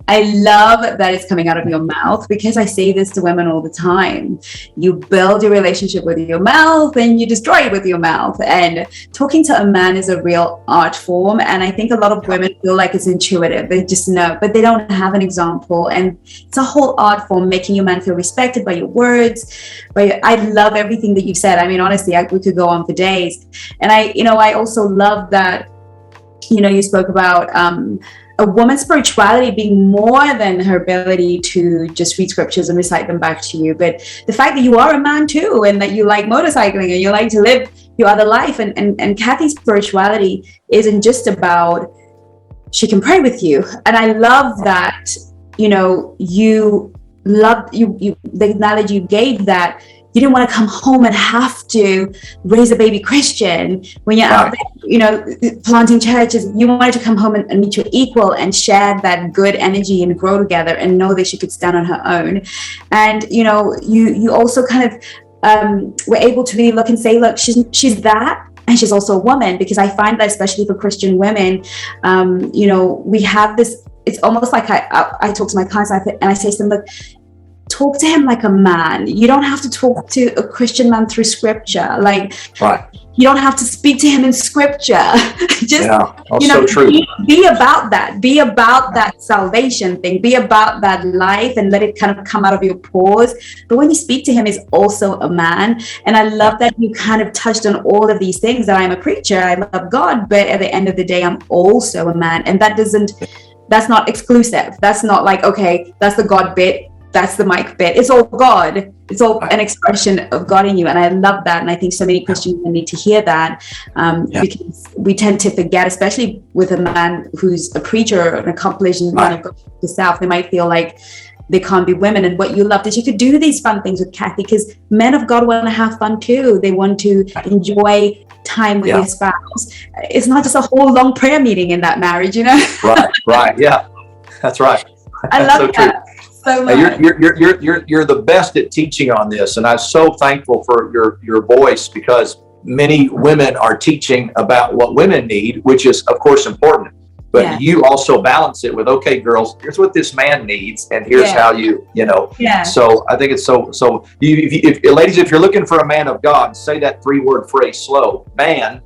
I love that it's coming out of your mouth because I say this to women all the time. You build your relationship with your mouth and you destroy it with your mouth. And talking to a man is a real art form. And I think a lot of women feel like it's intuitive. They just know, but they don't have an example. And it's a whole art form, making your man feel respected by your words. But I love everything that you've said. I mean, honestly, we could go on for days. And I also love that, you spoke about a woman's spirituality being more than her ability to just read scriptures and recite them back to you, but the fact that you are a man too, and that you like motorcycling and you like to live your other life. And Kathy's spirituality isn't just about she can pray with you. And I love that, you the analogy you gave that you didn't want to come home and have to raise a baby Christian when you're out there, planting churches. You wanted to come home and meet your equal and share that good energy and grow together and know that she could stand on her own. And, you also kind of were able to really look and say, look, she's that. And she's also a woman, because I find that especially for Christian women, we have this, it's almost like I talk to my clients and I say to them, look, talk to him like a man. You don't have to talk to a Christian man through scripture. You don't have to speak to him in scripture. Just, so true. Be about that. Be about that salvation thing. Be about that life and let it kind of come out of your pores. But when you speak to him, he's also a man. And I love that you kind of touched on all of these things, that I'm a preacher, I love God, but at the end of the day, I'm also a man. And that's not exclusive. That's not like, okay, that's the God bit, that's the Mike bit. It's all God. It's all an expression of God in you. And I love that. And I think so many Christians need to hear that, because we tend to forget, especially with a man who's a preacher, an accomplished man of God himself, they might feel like they can't be women. And what you loved is you could do these fun things with Kathy, because men of God want to have fun too. They want to enjoy time with their spouse. It's not just a whole long prayer meeting in that marriage, Right. Yeah, that's right. I love that so much. You're the best at teaching on this, and I'm so thankful for your voice, because many women are teaching about what women need, which is of course important. But you also balance it with, okay, girls, here's what this man needs, and here's how you know. Yeah. So I think it's so. If ladies, if you're looking for a man of God, say that 3-word phrase slow: man.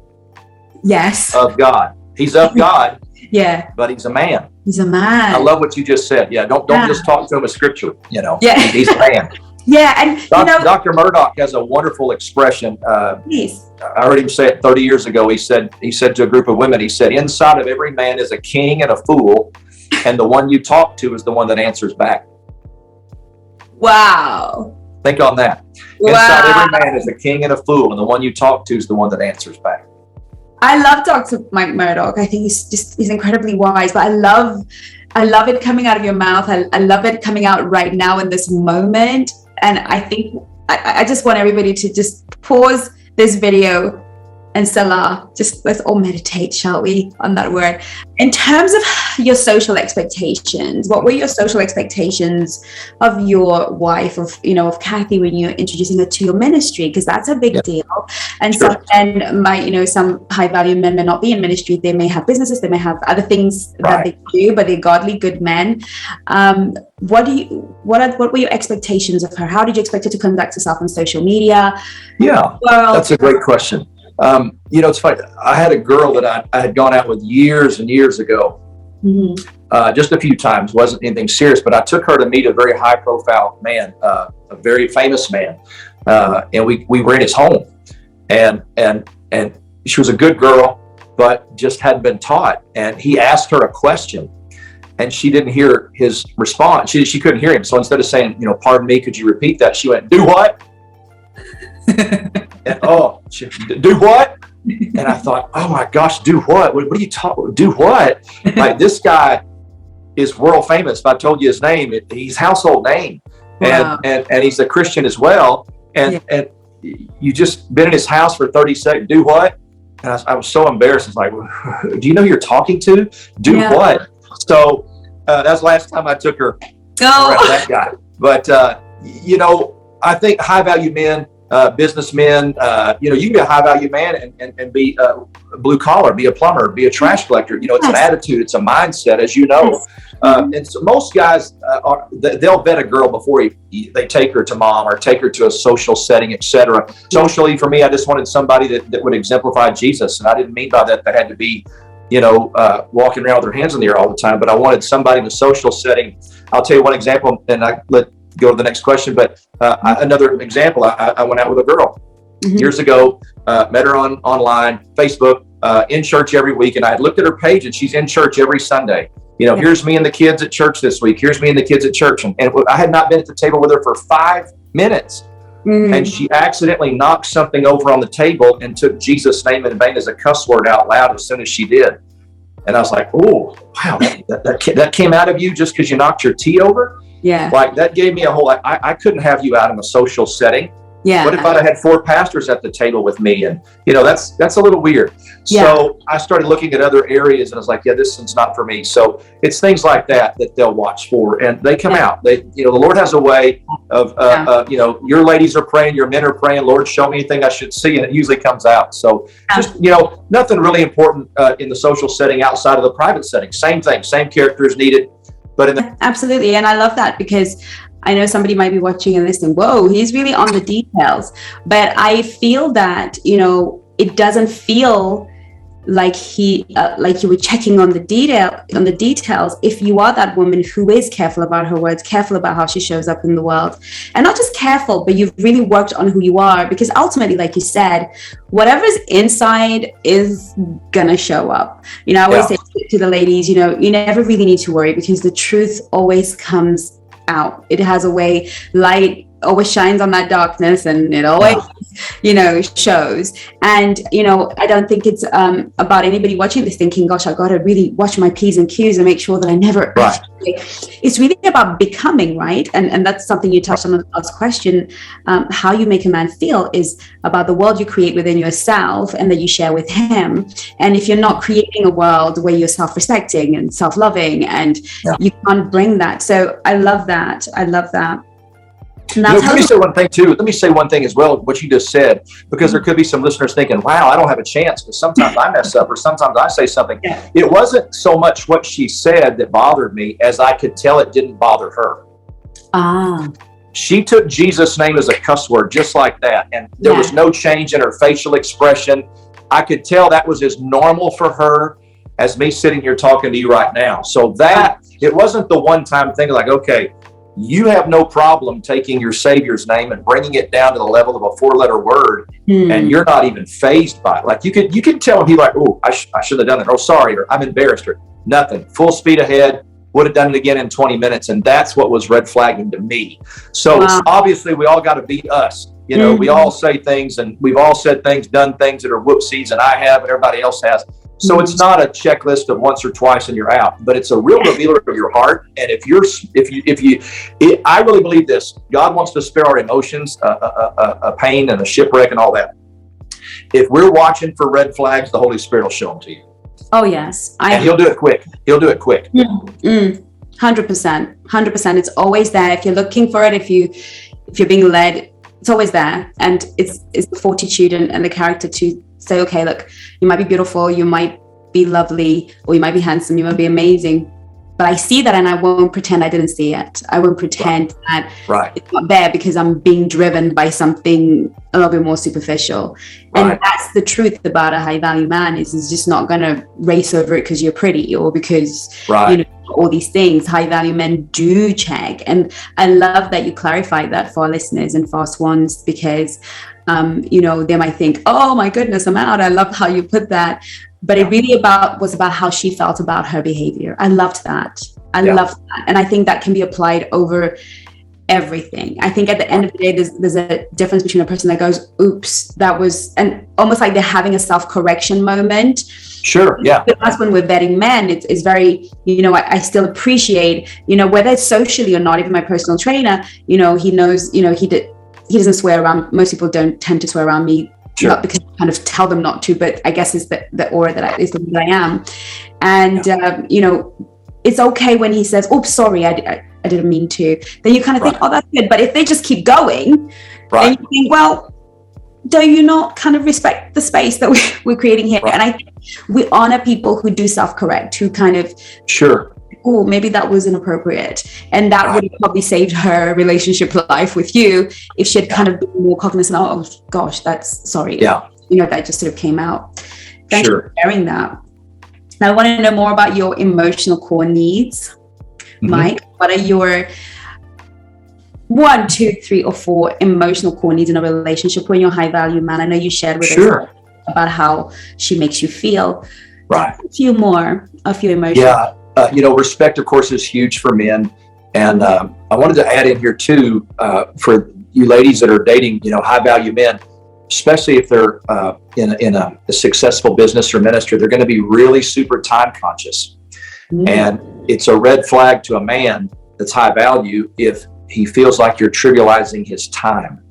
Yes. Of God. He's of God. Yeah. But he's a man. He's a man. I love what you just said. Yeah. Don't just talk to him with scripture. You know. Yeah. He's a man. Yeah, and Dr. Murdoch has a wonderful expression. Please. I heard him say it 30 years ago. He said to a group of women, he said, inside of every man is a king and a fool, and the one you talk to is the one that answers back. Wow. Think on that. Wow. Inside every man is a king and a fool, and the one you talk to is the one that answers back. I love Dr. Mike Murdoch. I think he's incredibly wise, but I love it coming out of your mouth. I love it coming out right now in this moment. And I think I just want everybody to just pause this video and Salah, just let's all meditate, shall we, on that word. In terms of your social expectations, what were your social expectations of your wife, of Kathy, when you're introducing her to your ministry? Because that's a big deal. And sure. Some men might, some high value men may not be in ministry. They may have businesses, they may have other things that they do, but they're godly, good men. What were your expectations of her? How did you expect her to conduct herself on social media? Yeah, that's a great question. It's funny. I had a girl that I had gone out with years and years ago, just a few times. Wasn't anything serious, but I took her to meet a very high profile man, a very famous man, and we were in his home, and she was a good girl, but just hadn't been taught. And he asked her a question, and she didn't hear his response. She couldn't hear him. So instead of saying, pardon me, could you repeat that? She went, do what? And, do what? And I thought, oh my gosh, do what? What are you talking? Do what? Like, this guy is world famous. If I told you his name, he's household name. Wow. And he's a Christian as well. And you just been in his house for 30 seconds. Do what? And I was so embarrassed. It's like, do you know who you're talking to? Do what? So that's the last time I took her around that guy. But I think high value men, businessmen, you can be a high value man and be blue collar, be a plumber, be a trash collector. It's an attitude, it's a mindset, as you know. And so most guys they'll vet a girl before they take her to mom or take her to a social setting, etc. Socially, for me, I just wanted somebody that would exemplify Jesus, and I didn't mean by that had to be walking around with their hands in the air all the time, but I wanted somebody in a social setting. I'll tell you one example, and I let go to the next question. But another example, I went out with a girl years ago, met her online, Facebook, in church every week. And I had looked at her page, and she's in church every Sunday. Here's me and the kids at church this week. Here's me and the kids at church. And I had not been at the table with her for 5 minutes. And she accidentally knocked something over on the table and took Jesus' name in vain as a cuss word out loud as soon as she did. And I was like, oh, wow, that came out of you just because you knocked your tea over? Yeah. Like, that gave me a whole, I couldn't have you out in a social setting. Yeah. What if I had 4 pastors at the table with me? And, that's a little weird. Yeah. So I started looking at other areas, and I was like, this one's not for me. So it's things like that they'll watch for, and they come out. They, the Lord has a way of, your ladies are praying, your men are praying, Lord, show me anything I should see. And it usually comes out. So just, nothing really important in the social setting outside of the private setting. Same thing, same character is needed. But absolutely. And I love that, because I know somebody might be watching and listening, whoa, he's really on the details. But I feel that, it doesn't feel like you were checking on the details. If you are that woman who is careful about her words, careful about how she shows up in the world, and not just careful, but you've really worked on who you are, because ultimately, like you said, whatever's inside is gonna show up. I always say to the ladies, you never really need to worry, because the truth always comes out. It has a way, light always shines on that darkness, and it always, shows. And, I don't think it's about anybody watching this thinking, gosh, I got to really watch my P's and Q's and make sure that I never, it's really about becoming, right? And that's something you touched on in the last question. How you make a man feel is about the world you create within yourself and that you share with him. And if you're not creating a world where you're self-respecting and self-loving, and you can't bring that. So I love that. Let me say one thing too. Let me say one thing as well, what you just said, because there could be some listeners thinking, wow, I don't have a chance, because sometimes I mess up or sometimes I say something. Yeah. It wasn't so much what she said that bothered me as I could tell it didn't bother her. She took Jesus' name as a cuss word just like that. And there was no change in her facial expression. I could tell that was as normal for her as me sitting here talking to you right now. So that, it wasn't the one-time thing like, okay, you have no problem taking your Savior's name and bringing it down to the level of a 4-letter word, and you're not even fazed by it. Like you could tell him, like, oh, I should have done it. Oh, sorry, or I'm embarrassed, or nothing. Full speed ahead. Would have done it again in 20 minutes, and that's what was red flagging to me. So obviously, we all got to be us. We all say things, and we've all said things, done things that are whoopsies, and I have, and everybody else has. So it's not a checklist of once or twice and you're out, but it's a real revealer of your heart. And I really believe this: God wants to spare our emotions, a pain and a shipwreck and all that. If we're watching for red flags, the Holy Spirit will show them to you. Oh yes, and He'll do it quick. 100%. It's always there. If you're looking for it, if you're being led, it's always there. And it's the fortitude and the character to say, okay, look, you might be beautiful, you might be lovely, or you might be handsome, you might be amazing, but I see that, and I won't pretend I didn't see it. I won't pretend that it's not there because I'm being driven by something a little bit more superficial. And that's the truth about a high value man, is he's just not going to race over it because you're pretty or because all these things. High value men do check. And I love that you clarified that for our listeners and for us ones, because they might think, oh my goodness, I'm out. I love how you put that. But it really was about how she felt about her behavior. I loved that. Loved that. And I think that can be applied over everything. I think at the end of the day, there's a difference between a person that goes, oops, that was, and almost like they're having a self-correction moment. Sure, yeah. That's when we're vetting men. It's very, I still appreciate, whether it's socially or not, even my personal trainer, he knows, he doesn't swear around. Most people don't tend to swear around me. Sure. Not because I kind of tell them not to, but I guess it's the aura is the way that I am. And, it's okay when he says, oops, sorry, I didn't mean to. Then you kind of think, oh, that's good. But if they just keep going, then you think, well, do you not kind of respect the space that we're creating here? And I think we honor people who do self-correct, who kind of, oh, maybe that was inappropriate. And that would have probably saved her relationship life with you if she had kind of been more cognizant, oh gosh, that's sorry. Yeah. That just sort of came out. Thanks for sharing that. Now I want to know more about your emotional core needs. Mike, what are your 1, 2, 3, or 4 emotional core needs in a relationship when you're a high value man? I know you shared with us about how she makes you feel. A few emotions. Yeah. Respect, of course, is huge for men. And I wanted to add in here too, for you ladies that are dating, high value men, especially if they're in a successful business or ministry, they're going to be really super time conscious. And it's a red flag to a man that's high value if he feels like you're trivializing his time.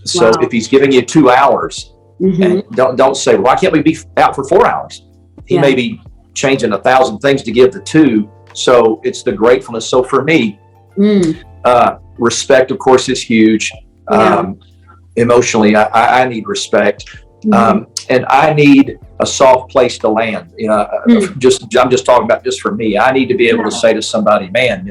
So if he's giving you 2 hours, and don't say, why can't we be out for 4 hours? He may be changing 1,000 things to give the 2. So it's the gratefulness. So for me, respect, of course, is huge. Emotionally, I need respect. And I need a soft place to land. I'm just talking about just for me. I need to be able to say to somebody, man,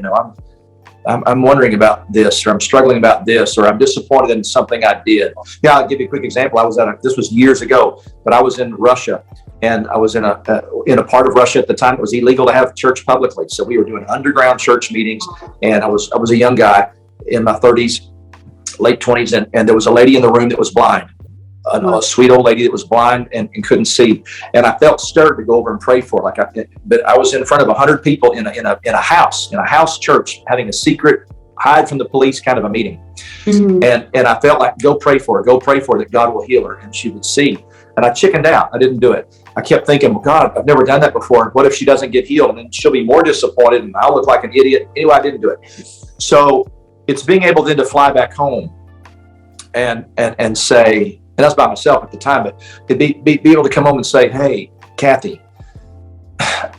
I'm wondering about this, or I'm struggling about this, or I'm disappointed in something I did. I'll give you a quick example. This was years ago, but I was in Russia, and I was in a part of Russia at the time. It was illegal to have church publicly, so we were doing underground church meetings. And I was a young guy in my 30s, late 20s, and there was a lady in the room that was blind. A sweet old lady that was blind and couldn't see, and I felt stirred to go over and pray for her. But I was in front of 100 people in a house church, having a secret, hide from the police kind of a meeting. And I felt like, go pray for her, that God will heal her and she would see. And I chickened out. I didn't do it. I kept thinking, well, God, I've never done that before. What if she doesn't get healed? And then she'll be more disappointed and I'll look like an idiot. Anyway, I didn't do it. So it's being able then to fly back home and say, and that's by myself at the time, but to be able to come home and say, hey, Kathy,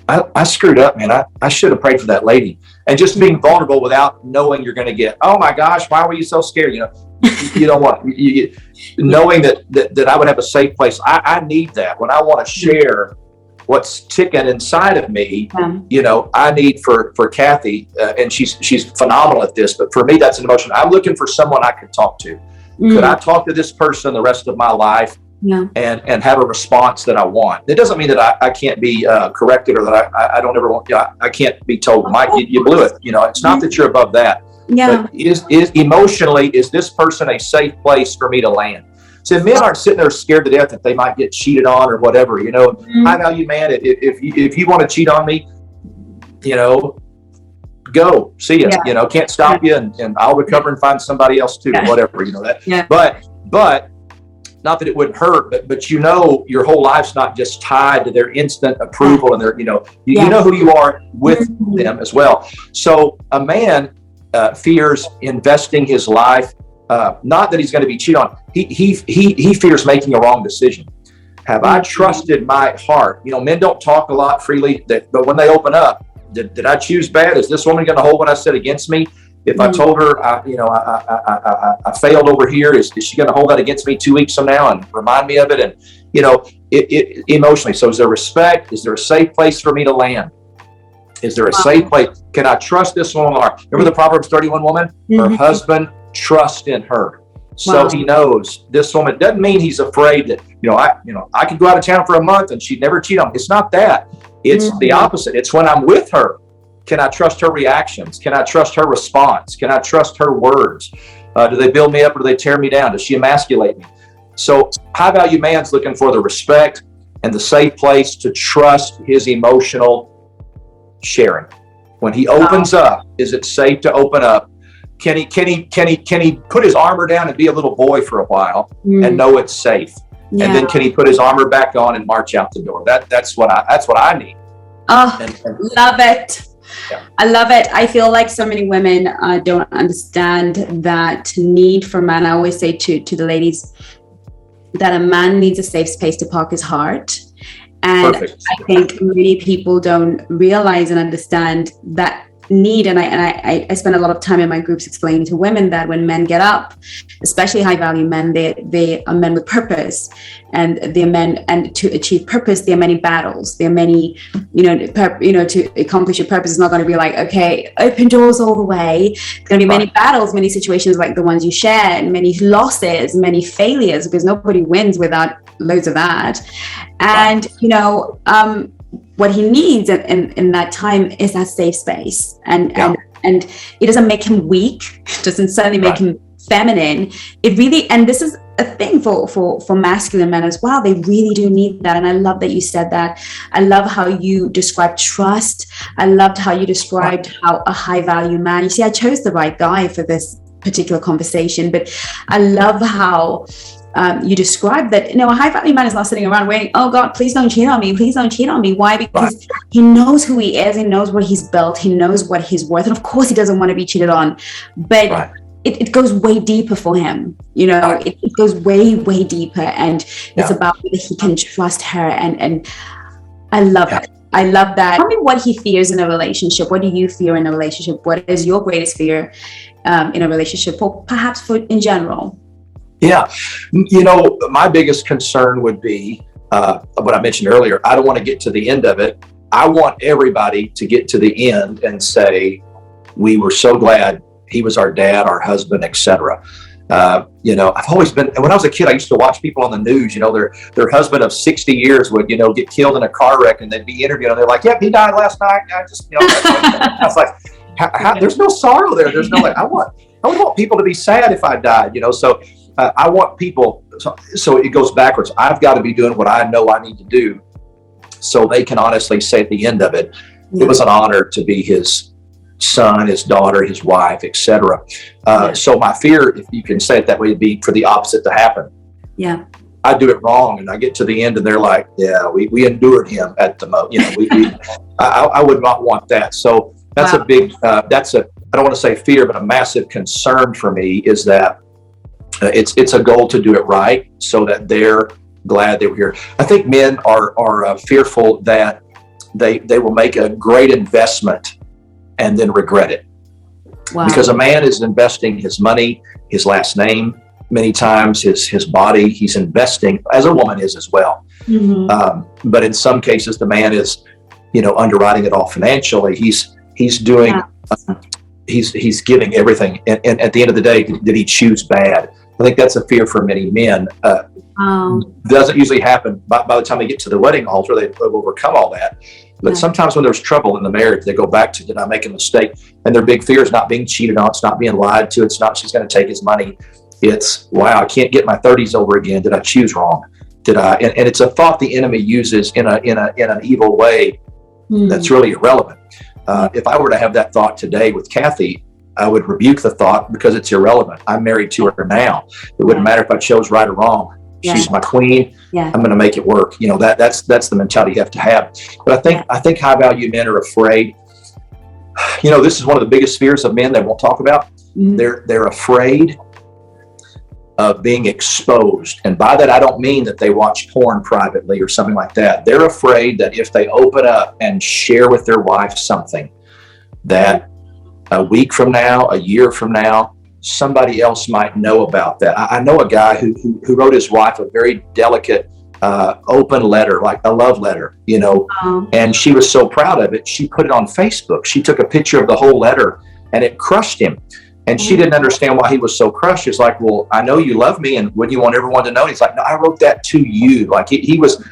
I screwed up, man. I should have prayed for that lady. And just being vulnerable without knowing you're going to get, oh my gosh, why were you so scared? You don't want, knowing that I would have a safe place. I need that when I want to share what's ticking inside of me. I need for Kathy, and she's phenomenal at this, but for me, that's an emotion. I'm looking for someone I could talk to. Could I talk to this person the rest of my life and have a response that I want? It doesn't mean that I can't be corrected or that I don't ever want, I can't be told, Mike, you blew it. It's not that you're above that. But is emotionally, is this person a safe place for me to land? So men aren't sitting there scared to death that they might get cheated on or whatever, high value man, if you want to cheat on me, go see you, can't stop you, and I'll recover and find somebody else too, whatever, that. But not that it wouldn't hurt, but your whole life's not just tied to their instant approval and their, you know who you are with them as well. So a man fears investing his life, not that he's going to be cheated on. He fears making a wrong decision. Have I trusted my heart? Men don't talk a lot freely, but when they open up, did I choose bad? Is this woman going to hold what I said against me? If I told her, I failed over here, is she going to hold that against me 2 weeks from now and remind me of it? And, it emotionally. So is there respect? Is there a safe place for me to land? Is there a safe place? Can I trust this woman? Remember the Proverbs 31 woman? Her husband trusts in her. So he knows this woman. Doesn't mean he's afraid that, I could go out of town for a month and she'd never cheat on me. It's not that. It's the opposite. It's when I'm with her. Can I trust her reactions? Can I trust her response? Can I trust her words? Do they build me up or do they tear me down? Does she emasculate me? So high value man's looking for the respect and the safe place to trust his emotional sharing. When he opens up, is it safe to open up? Can he put his armor down and be a little boy for a while and know it's safe? And then can he put his armor back on and march out the door? That's what I need. Love it. Yeah. I love it. I feel like so many women don't understand that need for man. I always say to the ladies that a man needs a safe space to park his heart. And perfect. I think many people don't realize and understand that need. And I spend a lot of time in my groups explaining to women that when men get up, especially high value men, they are men with purpose, and they're men, and to achieve purpose, there are many battles. There are many, to accomplish your purpose is not going to be like, okay, open doors all the way. There's going to be many battles, many situations like the ones you shared, many losses, many failures, because nobody wins without loads of that. And, what he needs in that time is that safe space, and it doesn't make him weak. It doesn't certainly make him feminine. It really, and this is a thing for masculine men as well. They really do need that. And I love that you said that. I love how you described trust. I loved how you described how a high value man. You see, I chose the right guy for this particular conversation, but I love how you described that, a high value man is not sitting around waiting, oh God, please don't cheat on me. Please don't cheat on me. Why? Because he knows who he is. He knows what he's built. He knows what he's worth. And of course he doesn't want to be cheated on, but it goes way deeper for him. It goes way, way deeper. And it's about whether he can trust her. And I love it. I love that. Tell me what he fears in a relationship. What do you fear in a relationship? What is your greatest fear in a relationship, or perhaps in general? Yeah. My biggest concern would be what I mentioned earlier. I don't want to get to the end of it. I want everybody to get to the end and say, we were so glad he was our dad, our husband, etc. I've always been, when I was a kid, I used to watch people on the news, their husband of 60 years would, get killed in a car wreck, and they'd be interviewed and they're like, yep, he died last night. I was like, there's no sorrow there. There's no, I would want people to be sad if I died, so I want people, so it goes backwards. I've got to be doing what I know I need to do, so they can honestly say at the end of it, it was an honor to be his son, his daughter, his wife, etc. So my fear, if you can say it that way, would be for the opposite to happen. Yeah. I do it wrong, and I get to the end, and they're like, "Yeah, we endured him at the most." You know, I would not want that. So that's a big. I don't want to say fear, but a massive concern for me is that it's a goal to do it right, so that they're glad they were here. I think men are fearful that they will make a great investment and then regret it. Wow. Because a man is investing his money, his last name, many times his body, he's investing, as a woman is as well. Mm-hmm. But in some cases, the man is, underwriting it all financially. He's doing, he's giving everything. And at the end of the day, did he choose bad? I think that's a fear for many men. Doesn't usually happen by the time they get to the wedding altar. They've overcome all that. But sometimes when there's trouble in the marriage, they go back to, did I make a mistake? And their big fear is not being cheated on. It's not being lied to. It's not she's going to take his money. It's, wow, I can't get my 30s over again. Did I choose wrong? Did I? And it's a thought the enemy uses in an evil way that's really irrelevant. If I were to have that thought today with Kathy, I would rebuke the thought because it's irrelevant. I'm married to her now. It wouldn't matter if I chose right or wrong. She's my queen. I'm going to make it work. That's the mentality you have to have. But I think high value men are afraid. This is one of the biggest fears of men they won't talk about. They're afraid of being exposed. And by that, I don't mean that they watch porn privately or something like that. They're afraid that if they open up and share with their wife something, that a week from now, a year from now, somebody else might know about that. I know a guy who wrote his wife a very delicate, open letter, like a love letter, and she was so proud of it. She put it on Facebook. She took a picture of the whole letter, and it crushed him. And she didn't understand why he was so crushed. It's like, well, I know you love me, and wouldn't you want everyone to know? And he's like, no, I wrote that to you. Like he was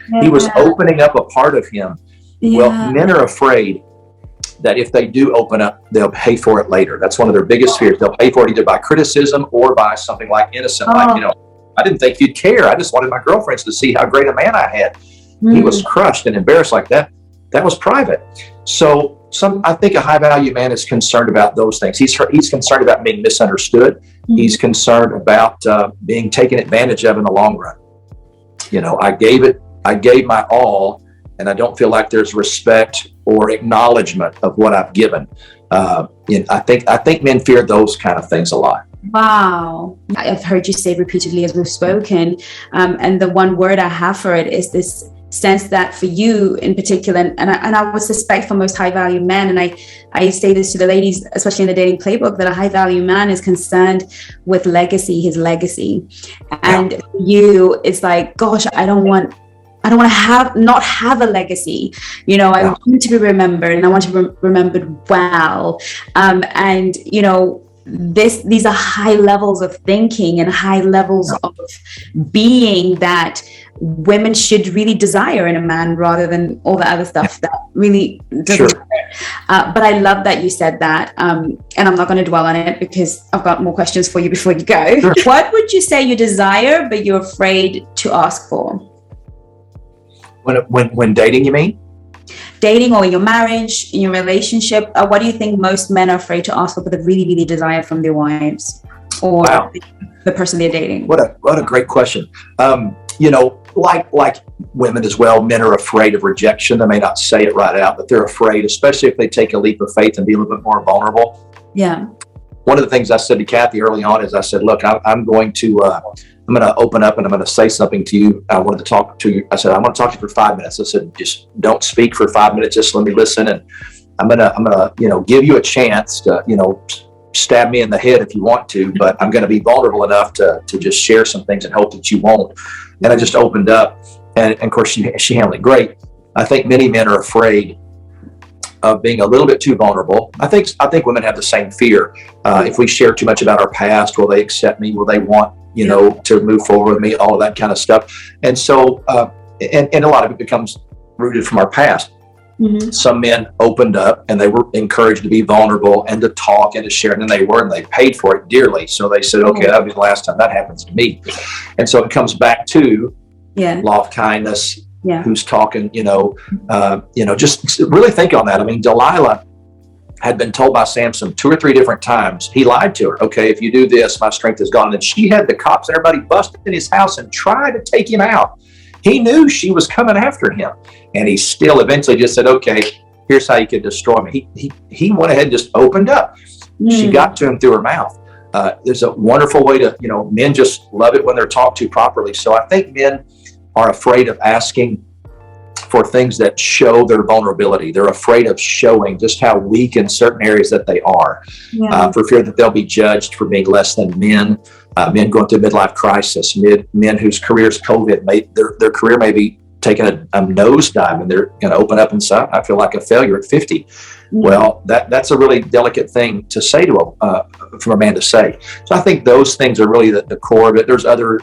opening up a part of him. Well, men are afraid that if they do open up, they'll pay for it later. That's one of their biggest fears. They'll pay for it either by criticism or by something like innocent, like, I didn't think you'd care. I just wanted my girlfriends to see how great a man I had. He was crushed and embarrassed like that. That was private. So I think a high value man is concerned about those things. He's concerned about being misunderstood. He's concerned about being taken advantage of in the long run. I gave my all, and I don't feel like there's respect or acknowledgement of what I've given. I think men fear those kind of things a lot. Wow. I've heard you say repeatedly as we've spoken, and the one word I have for it is this sense that for you in particular, and I would suspect for most high value men, and I say this to the ladies, especially in the dating playbook, that a high value man is concerned with his legacy. And you, it's like, gosh, I don't want to not have a legacy. I want to be remembered, and I want to be remembered well. And these are high levels of thinking and high levels of being that women should really desire in a man, rather than all the other stuff that really doesn't. But I love that you said that, and I'm not going to dwell on it because I've got more questions for you before you go. What would you say you desire but you're afraid to ask for? When dating, you mean? Dating, or in your marriage, in your relationship, what do you think most men are afraid to ask for, but they really, really desire from their wives or the person they're dating? What a great question. Like women as well, men are afraid of rejection. They may not say it right out, but they're afraid, especially if they take a leap of faith and be a little bit more vulnerable. Yeah. One of the things I said to Kathy early on is I said, look, I'm going to open up and I'm going to say something to you. I wanted to talk to you. I said, I want to talk to you for 5 minutes. I said, just don't speak for 5 minutes. Just let me listen. And I'm going to, give you a chance to, stab me in the head if you want to, but I'm going to be vulnerable enough to just share some things and hope that you won't. And I just opened up, and of course she handled it great. I think many men are afraid of being a little bit too vulnerable. I think women have the same fear. If we share too much about our past, will they accept me? Will they want, to move forward with me? All of that kind of stuff. And so, and a lot of it becomes rooted from our past. Mm-hmm. Some men opened up and they were encouraged to be vulnerable and to talk and to share, and they paid for it dearly. So they said, okay, that'll be the last time that happens to me. And so it comes back to law of kindness. Who's talking, just really think on that. I mean, Delilah had been told by Samson 2 or 3 different times. He lied to her. Okay, if you do this, my strength is gone. And then she had the cops and everybody bust in his house and try to take him out. He knew she was coming after him, and he still eventually just said, okay, here's how you could destroy me. He went ahead and just opened up. She got to him through her mouth. There's a wonderful way to, men just love it when they're talked to properly. So I think men are afraid of asking for things that show their vulnerability. They're afraid of showing just how weak in certain areas that they are, for fear that they'll be judged for being less than men. Men going through midlife crisis, men whose careers COVID, their career may be taking a nosedive, and they're going to open up and say, I feel like a failure at 50. Well, that's a really delicate thing to say to from a man to say. So I think those things are really the core of it. There's other,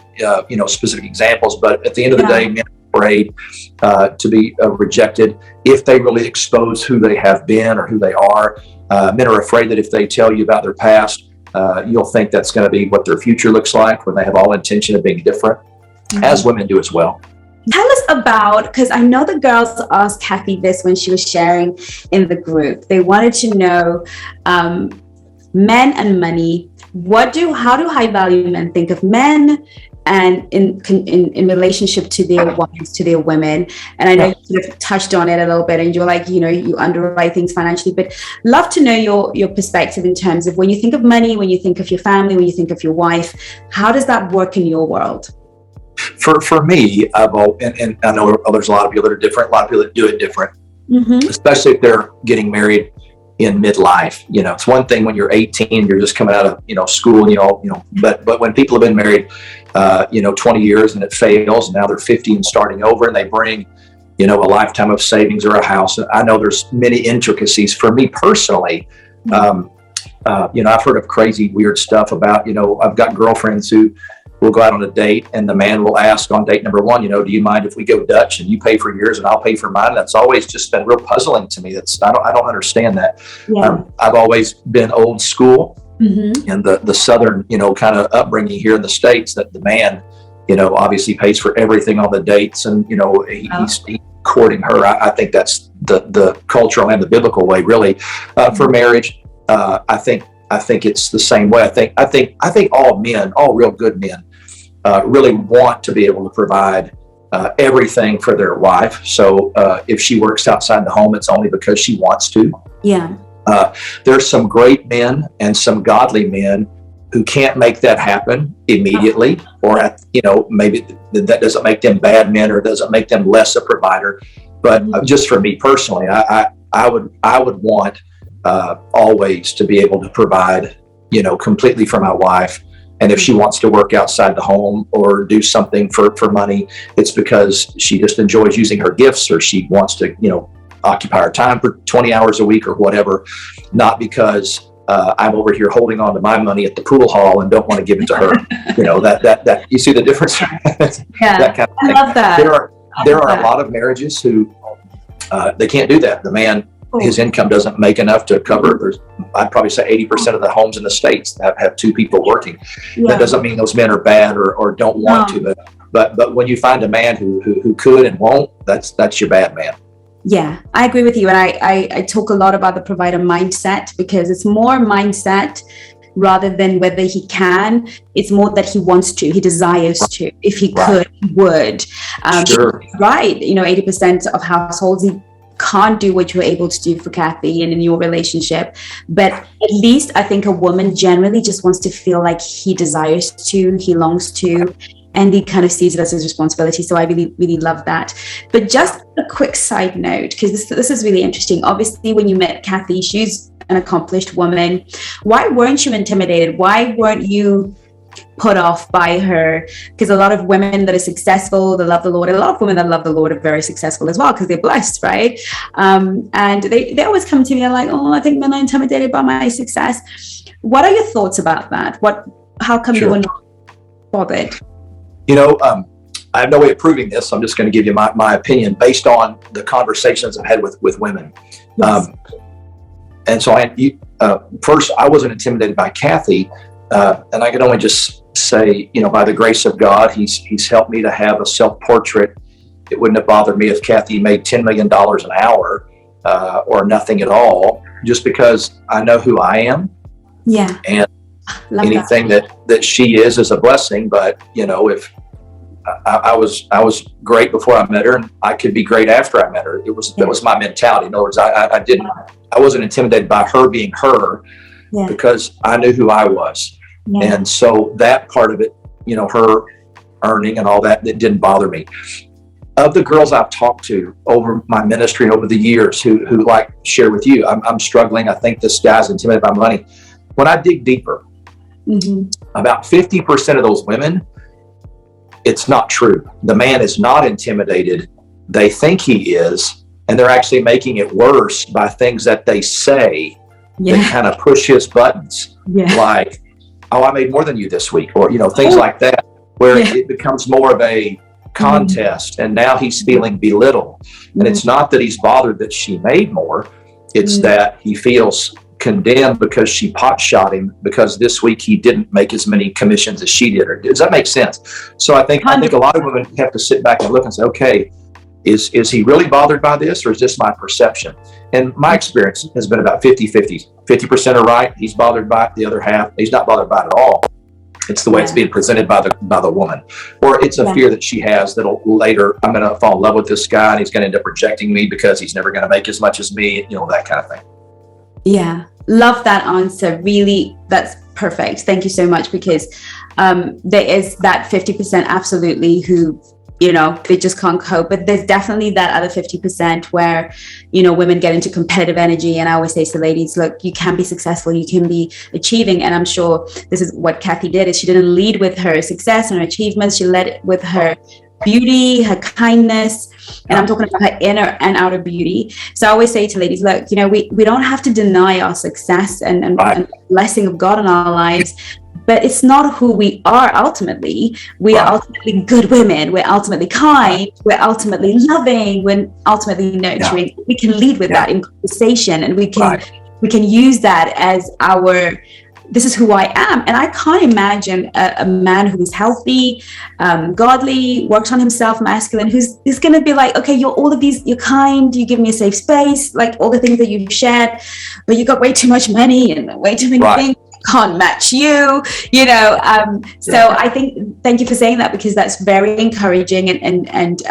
specific examples, but at the end of the day, men are afraid to be rejected if they really expose who they have been or who they are. Men are afraid that if they tell you about their past, you'll think that's going to be what their future looks like, when they have all intention of being different, as women do as well. Tell us about, because I know the girls asked Kathy this when she was sharing in the group. They wanted to know, men and money. How do high value men think of men and in relationship to their wives, to their women? And I know you sort of touched on it a little bit, and you're like, you underwrite things financially, but love to know your perspective in terms of when you think of money, when you think of your family, when you think of your wife, how does that work in your world? For me, and I know there's a lot of people that are different, a lot of people that do it different, especially if they're getting married in midlife. It's one thing when you're 18, you're just coming out of, school, but when people have been married, 20 years and it fails, and now they're 50 and starting over, and they bring, a lifetime of savings or a house. I know there's many intricacies. For me personally, I've heard of crazy, weird stuff about, I've got girlfriends who will go out on a date, and the man will ask on date number 1, do you mind if we go Dutch and you pay for yours and I'll pay for mine? That's always just been real puzzling to me. I don't understand that. I've always been old school, and the Southern, kind of upbringing here in the States, that the man, obviously pays for everything on the dates, and, he's courting her. I think that's the cultural and the biblical way, really. For marriage, I think it's the same way. I think all men, all real good men, really want to be able to provide everything for their wife. So if she works outside the home, it's only because she wants to. There's some great men and some godly men who can't make that happen immediately, or maybe that doesn't make them bad men, or doesn't make them less a provider. But just for me personally, I would want always to be able to provide, completely for my wife. And if she wants to work outside the home or do something for money, it's because she just enjoys using her gifts, or she wants to, occupy her time for 20 hours a week or whatever, not because I'm over here holding on to my money at the pool hall and don't want to give it to her. That you see the difference? That kind of thing. I love that. There are a lot of marriages who they can't do that. The man, his income doesn't make enough to cover. I'd probably say 80% of the homes in the States have 2 people working. That doesn't mean those men are bad or don't want to, but when you find a man who could and won't, that's your bad man. Yeah, I agree with you. And I talk a lot about the provider mindset, because it's more mindset rather than whether he can. It's more that he wants to, he desires to. If he could, he would. Sure. Right. 80% of households, he can't do what you're able to do for Kathy and in your relationship. But at least I think a woman generally just wants to feel like he desires to, he longs to, and he kind of sees it as his responsibility. So I really, really love that. But just a quick side note, because this is really interesting. Obviously, when you met Kathy, she's an accomplished woman. Why weren't you intimidated? Why weren't you put off by her? Because a lot of women that are successful, they love the Lord. A lot of women that love the Lord are very successful as well, because they're blessed, right? And they always come to me and like, I think men are intimidated by my success. What are your thoughts about that? How come you were not bothered? I have no way of proving this. I'm just going to give you my opinion based on the conversations I've had with women. Yes. And so first, I wasn't intimidated by Kathy. And I can only just say, by the grace of God, he's helped me to have a self-portrait. It wouldn't have bothered me if Kathy made $10 million an hour or nothing at all. just because I know who I am. Yeah. And Love anything that she is a blessing. But you know, if I was great before I met her, and I could be great after I met her. That was my mentality. In other words, I wasn't intimidated by her being her, because I knew who I was. Yeah. And so that part of it, you know, her earning and all that didn't bother me. Of the girls I've talked to over my ministry and over the years who like share with you, I'm struggling. I think this guy's intimidated by money. When I dig deeper, about 50% of those women, it's not true. The man is not intimidated. They think he is, and they're actually making it worse by things that they say that kind of push his buttons. Like, oh, I made more than you this week, or, you know, things like that, where it becomes more of a contest, and now he's feeling belittled. And it's not that he's bothered that she made more, it's that he feels condemned because she pot shot him because this week he didn't make as many commissions as she did. Or does that make sense? So I think a lot of women have to sit back and look and say, okay, is he really bothered by this, or is this my perception? And my experience has been about 50-50. 50% are right, he's bothered by it. The other half, he's not bothered by it at all. It's the way it's being presented by the woman, or it's a fear that she has that'll later, I'm going to fall in love with this guy and he's going to end up rejecting me because he's never going to make as much as me, you know, that kind of thing. Yeah. Love that answer. Really, that's perfect. Thank you so much, because there is that 50% absolutely who, you know, they just can't cope. But there's definitely that other 50% where, you know, women get into competitive energy. And I always say to ladies, look, you can be successful, you can be achieving. And I'm sure this is what Kathy did, is she didn't lead with her success and her achievements. She led with her beauty, her kindness, and I'm talking about her inner and outer beauty. So I always say to ladies, look, you know, we don't have to deny our success and the blessing of God in our lives, but it's not who we are ultimately. We are ultimately good women. We're ultimately kind. We're ultimately loving. We're ultimately nurturing. We can lead with that in conversation, and we can use that as our, this is who I am. And I can't imagine a man who is healthy, godly, works on himself, masculine, who's going to be like, okay, you're all of these, you're kind, you give me a safe space, like all the things that you've shared, but you got way too much money and way too many things. Can't match you, you know. So I think, thank you for saying that, because that's very encouraging. And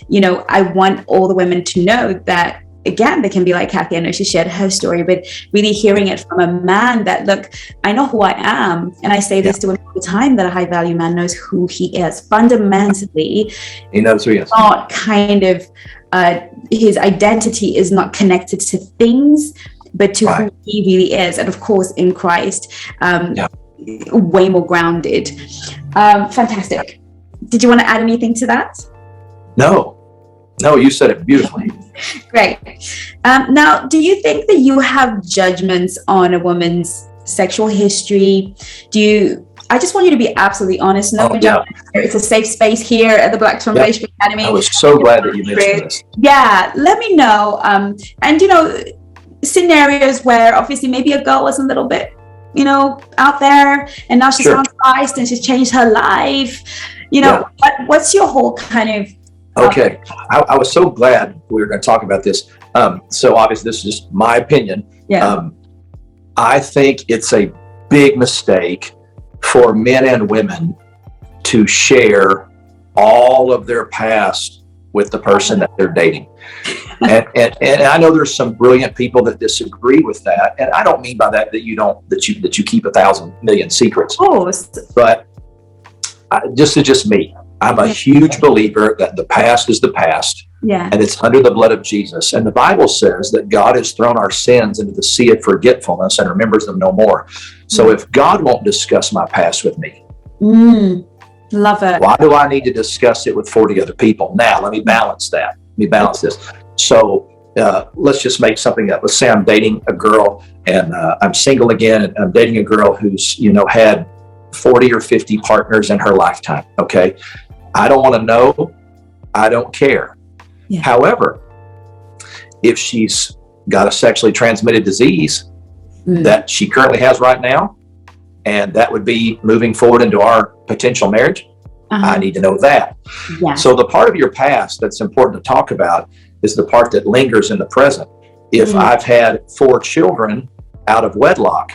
you know, I want all the women to know that, again, they can be like Kathy. I know she shared her story, but really hearing it from a man that, look, I know who I am. And I say this to women all the time, that a high value man knows who he is. Fundamentally, he knows who he is. Not kind of, his identity is not connected to things, but to who he really is. And of course, in Christ, way more grounded. Fantastic. Did you want to add anything to that? No, you said it beautifully. Great. Now, do you think that you have judgments on a woman's sexual history? I just want you to be absolutely honest. No judgment. It's a safe space here at the Black Swan Universe Academy. I was so glad that you mentioned this. Yeah, let me know. And you know, scenarios where obviously maybe a girl was a little bit, you know, out there, and now she's found Christ and she's changed her life. You know, what's your whole kind of Okay, I was so glad we were going to talk about this. So obviously this is just my opinion. I think it's a big mistake for men and women to share all of their past with the person that they're dating. And I know there's some brilliant people that disagree with that. And I don't mean by that that you keep 1,000 million secrets. Of course. But just me. I'm a huge believer that the past is the past, and it's under the blood of Jesus. And the Bible says that God has thrown our sins into the sea of forgetfulness and remembers them no more. So if God won't discuss my past with me, love it. Why do I need to discuss it with 40 other people? Now, let me balance that. Let me balance this. So let's just make something up. Let's say I'm dating a girl, and I'm single again, and I'm dating a girl who's, you know, had 40 or 50 partners in her lifetime. Okay. I don't want to know. I don't care. However, if she's got a sexually transmitted disease that she currently has right now, and that would be moving forward into our potential marriage, I need to know that. So the part of your past that's important to talk about is the part that lingers in the present. If I've had 4 children out of wedlock,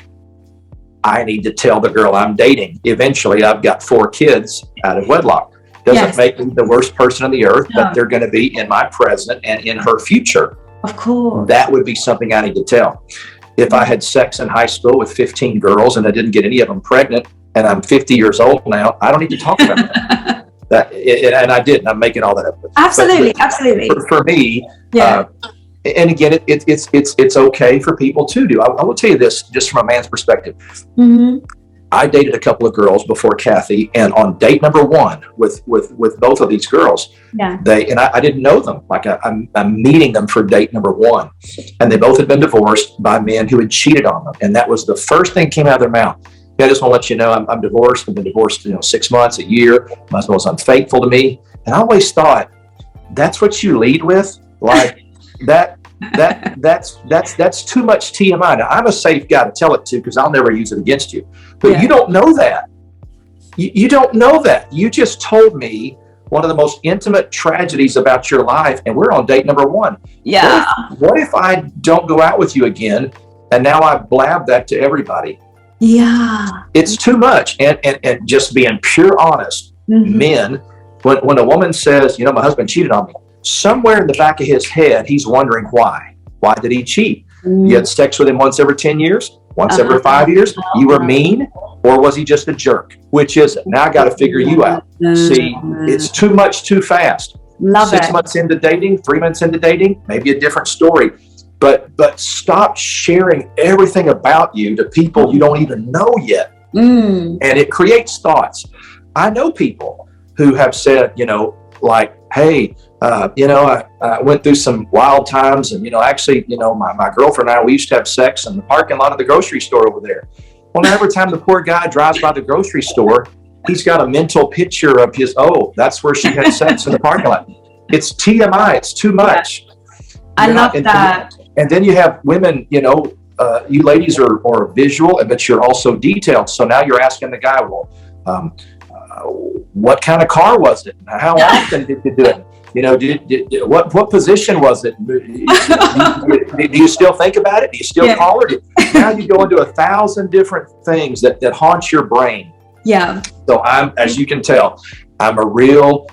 I need to tell the girl I'm dating, eventually I've got 4 kids out of wedlock. Doesn't make me the worst person on the earth, but they're going to be in my present and in her future. Of course. That would be something I need to tell. If I had sex in high school with 15 girls and I didn't get any of them pregnant, and I'm 50 years old now, I don't need to talk about that. And I didn't. I'm making all that up. Absolutely, but absolutely. For me, and again, it's okay for people to do. I will tell you this, just from a man's perspective. I dated a couple of girls before Kathy, and on date number 1 with both of these girls, I didn't know them. Like I'm meeting them for date number 1, and they both had been divorced by men who had cheated on them, and that was the first thing that came out of their mouth. Yeah, I just want to let you know I'm divorced. I've been divorced 6 months, a year. My husband was unfaithful to me, and I always thought that's what you lead with, like that's too much TMI. Now, I'm a safe guy to tell it to because I'll never use it against you. But you don't know that. You don't know that. You just told me one of the most intimate tragedies about your life, and we're on date number 1. Yeah. What if I don't go out with you again, and now I blab that to everybody? Yeah. It's too much. And just being pure honest, men, when a woman says, my husband cheated on me, somewhere in the back of his head, he's wondering why. Why did he cheat? You had sex with him once every 10 years? Once every 5 years? You were mean? Or was he just a jerk? Which is it? Now I got to figure you out. See, it's too much too fast. Love 6 months into dating, 3 months into dating, maybe a different story. But stop sharing everything about you to people you don't even know yet. And it creates thoughts. I know people who have said, like, hey, I went through some wild times, and actually, my girlfriend and I, we used to have sex in the parking lot of the grocery store over there. Well, now every time the poor guy drives by the grocery store, he's got a mental picture of that's where she had sex in the parking lot. It's TMI. It's too much. I love that. And then you have women, you ladies are visual, but you're also detailed. So now you're asking the guy, well, what kind of car was it? How often did you do it? What position was it? Do you still think about it? Do you still call her? Now you go into 1,000 different things that haunt your brain. Yeah. So as you can tell, I'm a real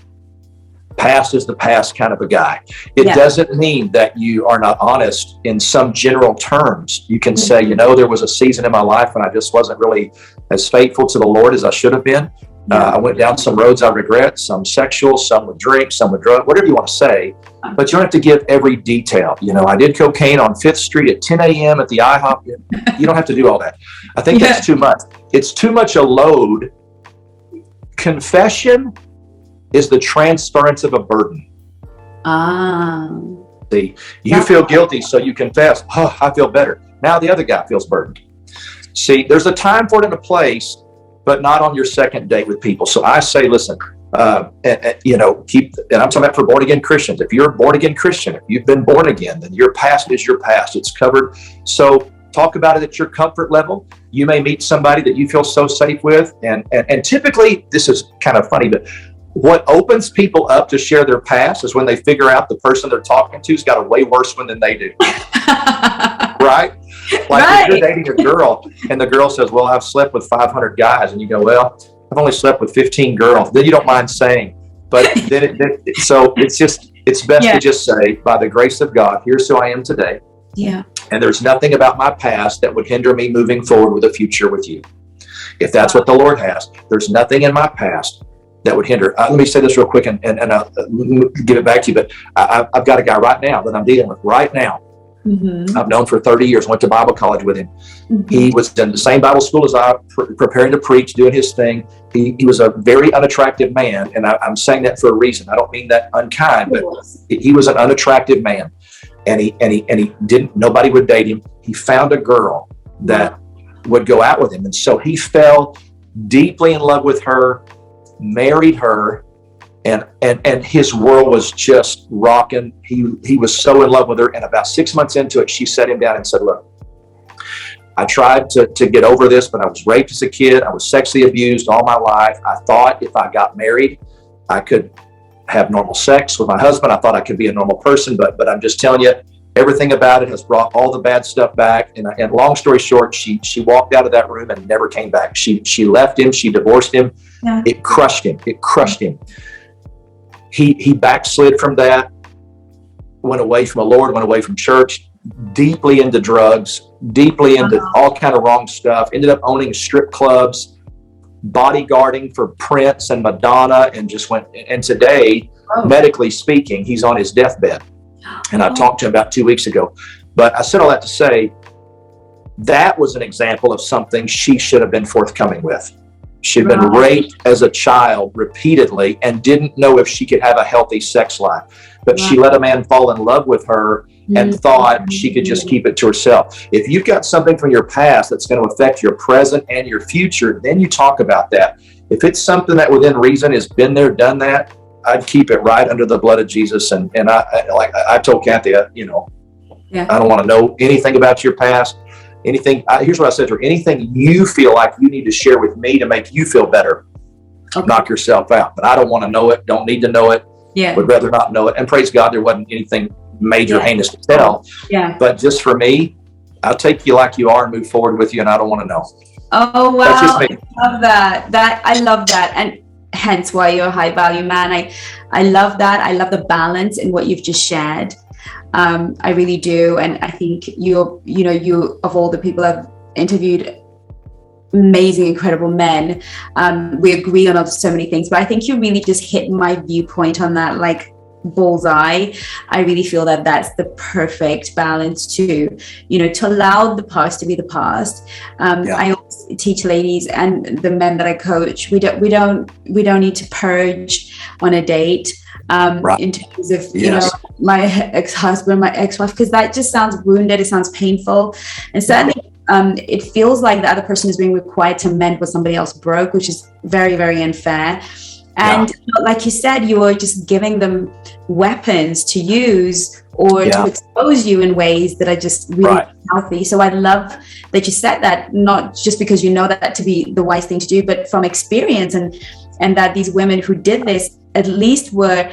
past is the past kind of a guy. It doesn't mean that you are not honest in some general terms. You can say, there was a season in my life when I just wasn't really as faithful to the Lord as I should have been. I went down some roads I regret, some sexual, some with drink, some with drug, whatever you want to say, but you don't have to give every detail. I did cocaine on 5th Street at 10 a.m. at the IHOP. You don't have to do all that. I think that's too much. It's too much a load. Confession is the transference of a burden. See, you feel guilty, so you confess. Oh, I feel better. Now the other guy feels burdened. See, there's a time for it and a place, but not on your second date with people. So I say, listen, and I'm talking about for born again Christians. If you're a born again Christian, if you've been born again, then your past is your past. It's covered. So talk about it at your comfort level. You may meet somebody that you feel so safe with. And typically, this is kind of funny, but what opens people up to share their past is when they figure out the person they're talking to's got a way worse one than they do. Right? Like if you're dating a girl and the girl says, well, I've slept with 500 guys. And you go, well, I've only slept with 15 girls. Then you don't mind saying. But so it's best to just say, by the grace of God, here's who I am today. Yeah. And there's nothing about my past that would hinder me moving forward with a future with you. If that's what the Lord has, there's nothing in my past that would hinder. Let me say this real quick and I'll give it back to you. But I've got a guy right now that I'm dealing with right now. I've known for 30 years, went to Bible college with him. He was in the same Bible school as I, preparing to preach, doing his thing. He was a very unattractive man. And I'm saying that for a reason. I don't mean that unkind, but he was an unattractive man. And he didn't, nobody would date him. He found a girl that would go out with him. And so he fell deeply in love with her, married her, and his world was just rocking. He was so in love with her. And about 6 months into it, she sat him down and said, look, I tried to get over this, but I was raped as a kid. I was sexually abused all my life. I thought if I got married, I could have normal sex with my husband. I thought I could be a normal person, but I'm just telling you, Everything about it has brought all the bad stuff back. And long story short, she walked out of that room and never came back. She left him. She divorced him. Yeah. It crushed him. It crushed him. He backslid from that, went away from the Lord, went away from church, deeply into drugs, deeply into all kind of wrong stuff, ended up owning strip clubs, bodyguarding for Prince and Madonna, and just went, and today, medically speaking, he's on his deathbed. And I talked to him about 2 weeks ago. But I said all that to say, that was an example of something she should have been forthcoming with. She'd been raped as a child repeatedly and didn't know if she could have a healthy sex life. But she let a man fall in love with her and thought she could just keep it to herself. If you've got something from your past that's going to affect your present and your future, then you talk about that. If it's something that within reason has been there, done that, I'd keep it right under the blood of Jesus. And I told Kathy, I don't want to know anything about your past. Anything. Here's what I said to her: anything you feel like you need to share with me to make you feel better, knock yourself out. But I don't want to know it. Don't need to know it. Yeah. Would rather not know it. And praise God, there wasn't anything major heinous to tell. Yeah. But just for me, I'll take you like you are and move forward with you, and I don't want to know. Oh wow! That's just me. I love that. I love that, and hence why you're a high value man. I love that. I love the balance in what you've just shared. I really do. And I think you of all the people I've interviewed, amazing, incredible men, we agree on so many things, but I think you really just hit my viewpoint on that, like bullseye. I really feel that that's the perfect balance to allow the past to be the past. I always teach ladies and the men that I coach, we don't need to purge on a date. In terms of my ex-husband, my ex-wife, because that just sounds wounded, it sounds painful, and certainly it feels like the other person is being required to mend what somebody else broke, which is very, very unfair. And like you said, you are just giving them weapons to use or to expose you in ways that are just really healthy. So I love that you said that, not just because you know that to be the wise thing to do, but from experience, and that these women who did this at least were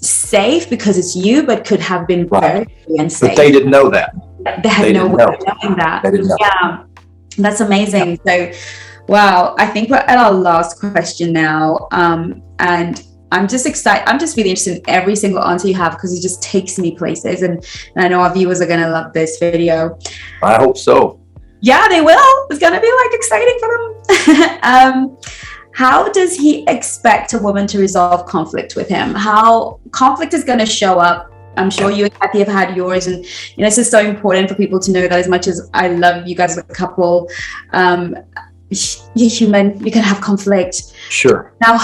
safe because it's you, but could have been very unsafe. But they didn't know that. They had no way of knowing that. They didn't know. Yeah, that's amazing. So, wow, I think we're at our last question now. And I'm just excited. I'm just really interested in every single answer you have, because it just takes me places. And I know our viewers are going to love this video. I hope so. Yeah, they will. It's going to be like exciting for them. How does he expect a woman to resolve conflict with him? How conflict is going to show up? I'm sure you and Kathy have had yours, and it's just so important for people to know that as much as I love you guys as a couple, you're human, you can have conflict. Sure. Now,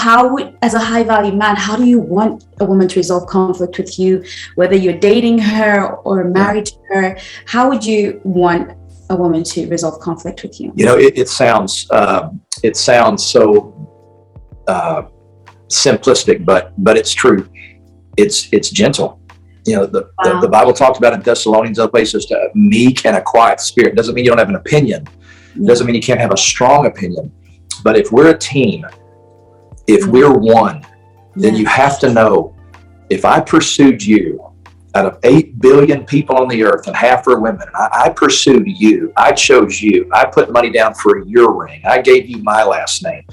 as a high value man, how do you want a woman to resolve conflict with you, whether you're dating her or married to her? How would you want a woman to resolve conflict with you? It sounds so simplistic, but it's true. It's gentle. The Bible talks about in Thessalonians, other places, to meek and a quiet spirit. Doesn't mean you don't have an opinion. Doesn't mean you can't have a strong opinion. But if we're a team, if we're one, then you have to know, if I pursued you out of 8 billion people on the earth, and half are women, and I pursued you, I chose you, I put money down for your ring, I gave you my last name,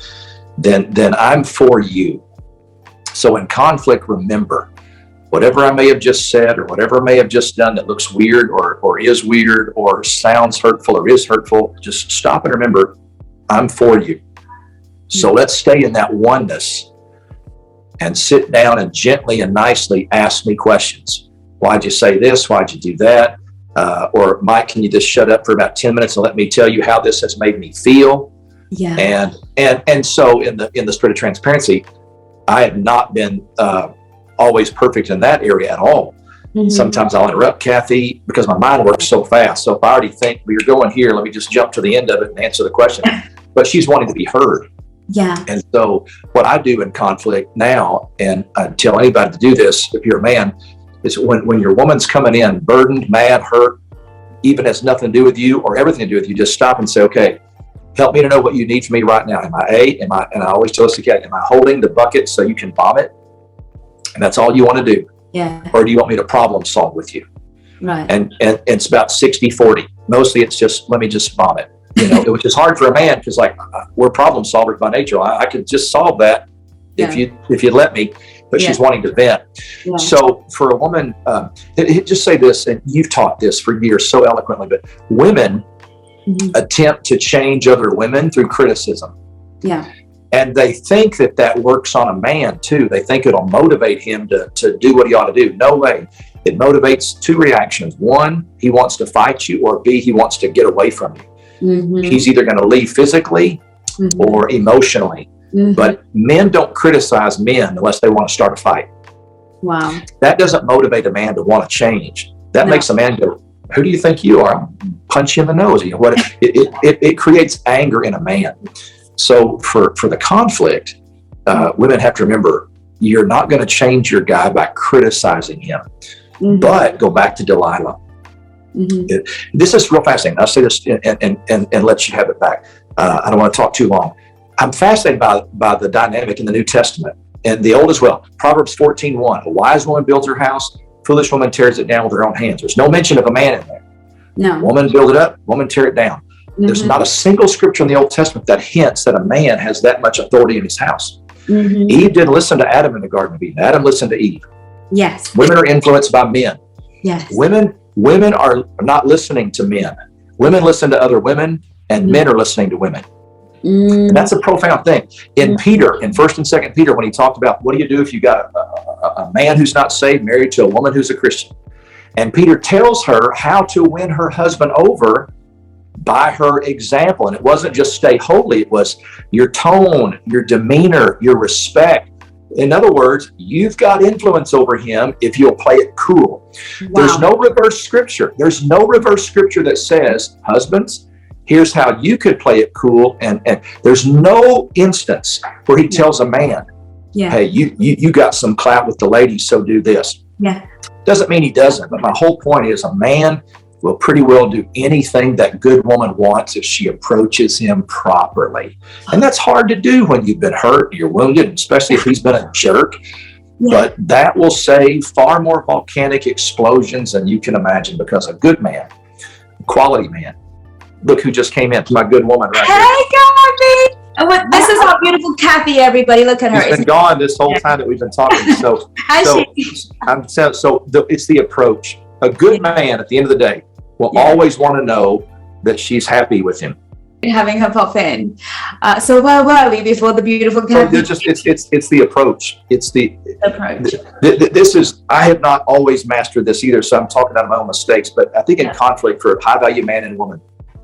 then I'm for you. So in conflict, remember, whatever I may have just said or whatever I may have just done that looks weird or is weird or sounds hurtful or is hurtful, just stop and remember, I'm for you. So let's stay in that oneness and sit down and gently and nicely ask me questions. Why'd you say this? Why'd you do that? Or Mike, can you just shut up for about 10 minutes and let me tell you how this has made me feel? Yeah. And so in the spirit of transparency, I have not been always perfect in that area at all. Mm-hmm. Sometimes I'll interrupt Kathy because my mind works so fast. So if I already think we're going here, let me just jump to the end of it and answer the question. But she's wanting to be heard. Yeah. And so what I do in conflict now, and I tell anybody to do this if you're a man, is when your woman's coming in burdened, mad, hurt, even has nothing to do with you or everything to do with you, just stop and say, okay, help me to know what you need from me right now. And I always tell us to get, am I holding the bucket so you can vomit? And that's all you want to do? Yeah. Or do you want me to problem solve with you? Right. And it's about 60-40. Mostly it's just, let me just vomit, which is hard for a man, because like, we're problem solvers by nature. I could just solve that if you'd let me, but she's wanting to vent. Yeah. So for a woman, just say this, and you've taught this for years so eloquently, but women attempt to change other women through criticism. Yeah. And they think that works on a man too. They think it'll motivate him to do what he ought to do. No way. It motivates two reactions. One, he wants to fight you, or B, he wants to get away from you. He's either going to leave physically or emotionally. But men don't criticize men unless they want to start a fight. Wow. That doesn't motivate a man to want to change. That makes a man go, who do you think you are? I'll punch you in the nose. It creates anger in a man. So for the conflict, women have to remember, you're not going to change your guy by criticizing him. But go back to Delilah. This is real fascinating. I'll say this and let you have it back. I don't want to talk too long. I'm fascinated by the dynamic in the New Testament, and the Old as well. Proverbs 14:1. A wise woman builds her house, foolish woman tears it down with her own hands. There's no mention of a man in there. No. Woman build it up, woman tear it down. There's not a single scripture in the Old Testament that hints that a man has that much authority in his house. Eve didn't listen to Adam in the Garden of Eden. Adam listened to Eve. Yes. Women are influenced by men. Yes. Women are not listening to men. Women listen to other women, and men are listening to women. And that's a profound thing. In Peter, in 1st and 2nd Peter, when he talked about what do you do if you got a man who's not saved married to a woman who's a Christian, and Peter tells her how to win her husband over by her example. And it wasn't just stay holy, it was your tone, your demeanor, your respect. In other words, you've got influence over him if you'll play it cool. Wow. There's no reverse scripture. There's no reverse scripture that says, husbands, here's how you could play it cool. And there's no instance where he tells a man, hey, you got some clout with the ladies, so do this. Yeah. Doesn't mean he doesn't, but my whole point is a man will pretty well do anything that good woman wants if she approaches him properly. And that's hard to do when you've been hurt, you're wounded, especially if he's been a jerk. But that will save far more volcanic explosions than you can imagine, because a good man, a quality man, look who just came in, my good woman right here. Hey, Kathy! This is our beautiful Kathy, everybody. Look at her. She's been gone this whole time that we've been talking. So it's the approach. A good man, at the end of the day, will always want to know that she's happy with him. Having her pop in. So where were we before the beautiful Kathy? It's the approach. It's the approach. This is, I have not always mastered this either, so I'm talking out of my own mistakes, but I think in conflict for a high value man and woman,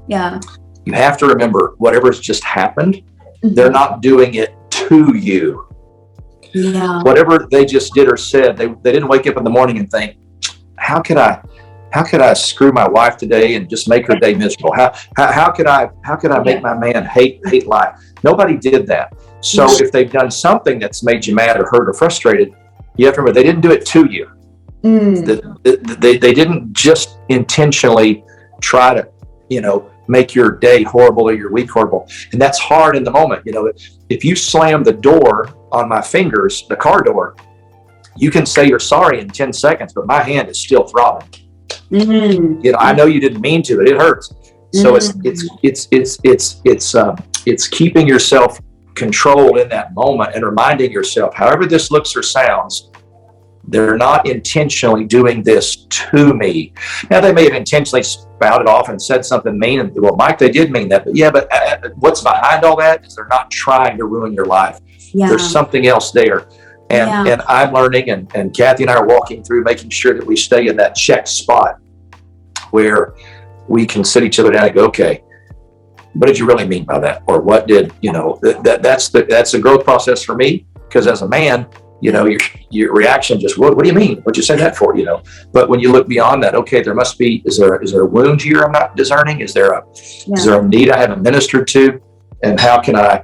you have to remember whatever's just happened, they're not doing it to you. Whatever they just did or said, they didn't wake up in the morning and think, how could I screw my wife today and just make her day miserable? How could I make my man hate life? Nobody did that. So if they've done something that's made you mad or hurt or frustrated, you have to remember they didn't do it to you. They didn't just intentionally try to, make your day horrible or your week horrible. And that's hard in the moment. If you slam the door on my fingers, the car door, you can say you're sorry in 10 seconds, but my hand is still throbbing. I know you didn't mean to, but it hurts. So it's keeping yourself controlled in that moment and reminding yourself, however this looks or sounds, they're not intentionally doing this to me. Now they may have intentionally spouted off and said something mean, and well, Mike, they did mean that, but what's behind all that is they're not trying to ruin your life. There's something else there. And I'm learning, and Kathy and I are walking through making sure that we stay in that check spot where we can sit each other down and go, okay, what did you really mean by that? Or what did, that's a growth process for me, because as a man, your reaction just, what do you mean? What'd you say that for? But when you look beyond that, okay, there must be, is there a wound here I'm not discerning? Is there a need I haven't ministered to? And how can I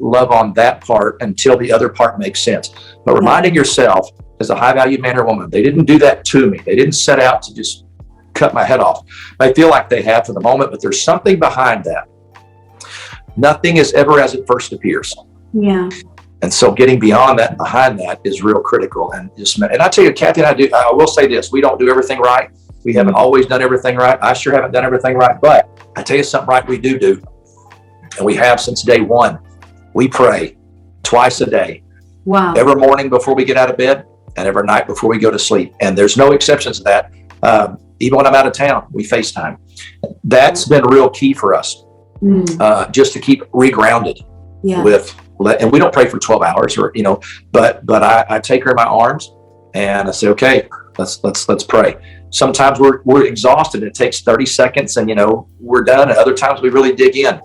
love on that part until the other part makes sense? But reminding yourself, as a high value man or woman, they didn't do that to me. They didn't set out to just cut my head off. I feel like they have for the moment, but there's something behind that. Nothing is ever as it first appears. And so getting beyond that and behind that is real critical. And I tell you, Kathy and I will say this, we don't do everything right. We haven't always done everything right. I sure haven't done everything right, but I tell you something right we do. And we have since day one. We pray twice a day. Wow. Every morning before we get out of bed and every night before we go to sleep. And there's no exceptions to that. Even when I'm out of town, we FaceTime. That's been real key for us, just to keep regrounded and we don't pray for 12 hours or, but I take her in my arms and I say, okay, let's pray. Sometimes we're exhausted. It takes 30 seconds and, we're done. And other times we really dig in,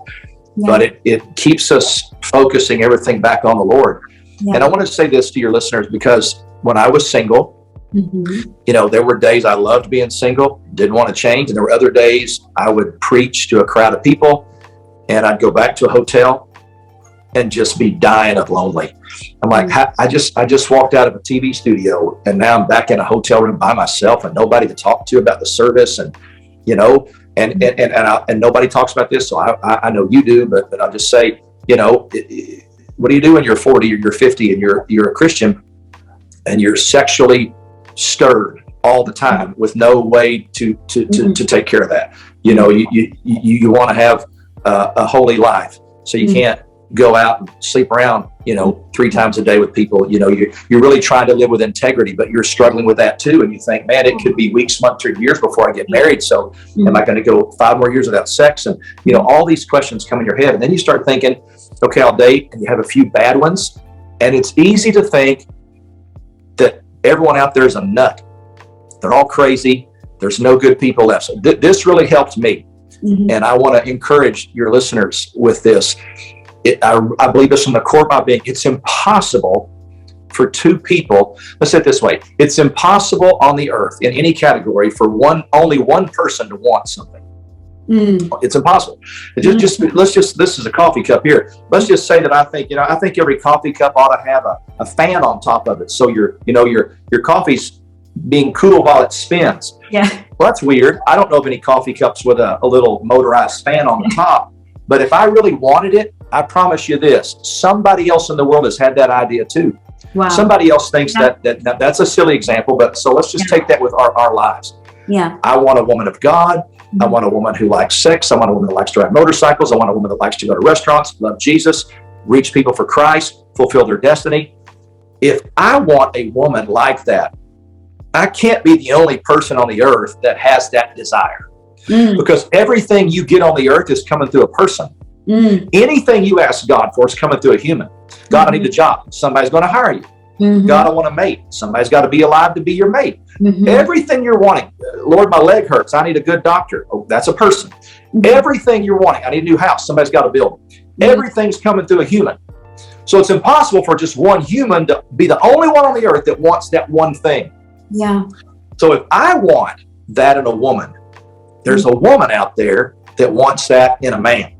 but it keeps us focusing everything back on the Lord. Yeah. And I want to say this to your listeners, because when I was single, there were days I loved being single, didn't want to change. And there were other days I would preach to a crowd of people and I'd go back to a hotel and just be dying of lonely. I'm like, I just walked out of a TV studio and now I'm back in a hotel room by myself and nobody to talk to about the service. And, and nobody talks about this. So I know you do, but I'll just say, what do you do when you're 40 or you're 50 and you're a Christian and you're sexually stirred all the time with no way to take care of that? You want to have a holy life. So you can't go out and sleep around, 3 times a day with people. You're really trying to live with integrity, but you're struggling with that too. And you think, man, it could be weeks, months, or years before I get married. So am I going to go 5 more years without sex? And, all these questions come in your head. And then you start thinking, okay, I'll date, and you have a few bad ones. And it's easy to think that everyone out there is a nut. They're all crazy. There's no good people left. So this really helped me. And I want to encourage your listeners with this. I believe this from the core of my being. It's impossible for 2 people. Let's say it this way. It's impossible on the earth in any category for only one person to want something. It's impossible. This is a coffee cup here. Let's just say that I think every coffee cup ought to have a fan on top of it. So your coffee's being cool while it spins. Yeah. Well, that's weird. I don't know of any coffee cups with a little motorized fan on the top. But if I really wanted it, I promise you this, somebody else in the world has had that idea too. Wow. Somebody else thinks that's a silly example, but so let's just take that with our lives. Yeah. I want a woman of God. I want a woman who likes sex. I want a woman that likes to ride motorcycles. I want a woman that likes to go to restaurants, love Jesus, reach people for Christ, fulfill their destiny. If I want a woman like that, I can't be the only person on the earth that has that desire. Because everything you get on the earth is coming through a person. Anything you ask God for is coming through a human. God, I need a job. Somebody's going to hire you. God, I want a mate. Somebody's got to be alive to be your mate. Everything you're wanting. Lord, my leg hurts. I need a good doctor. Oh, that's a person. Everything you're wanting. I need a new house. Somebody's got to build. Everything's coming through a human. So it's impossible for just one human to be the only one on the earth that wants that one thing. Yeah. So if I want that in a woman, there's a woman out there that wants that in a man.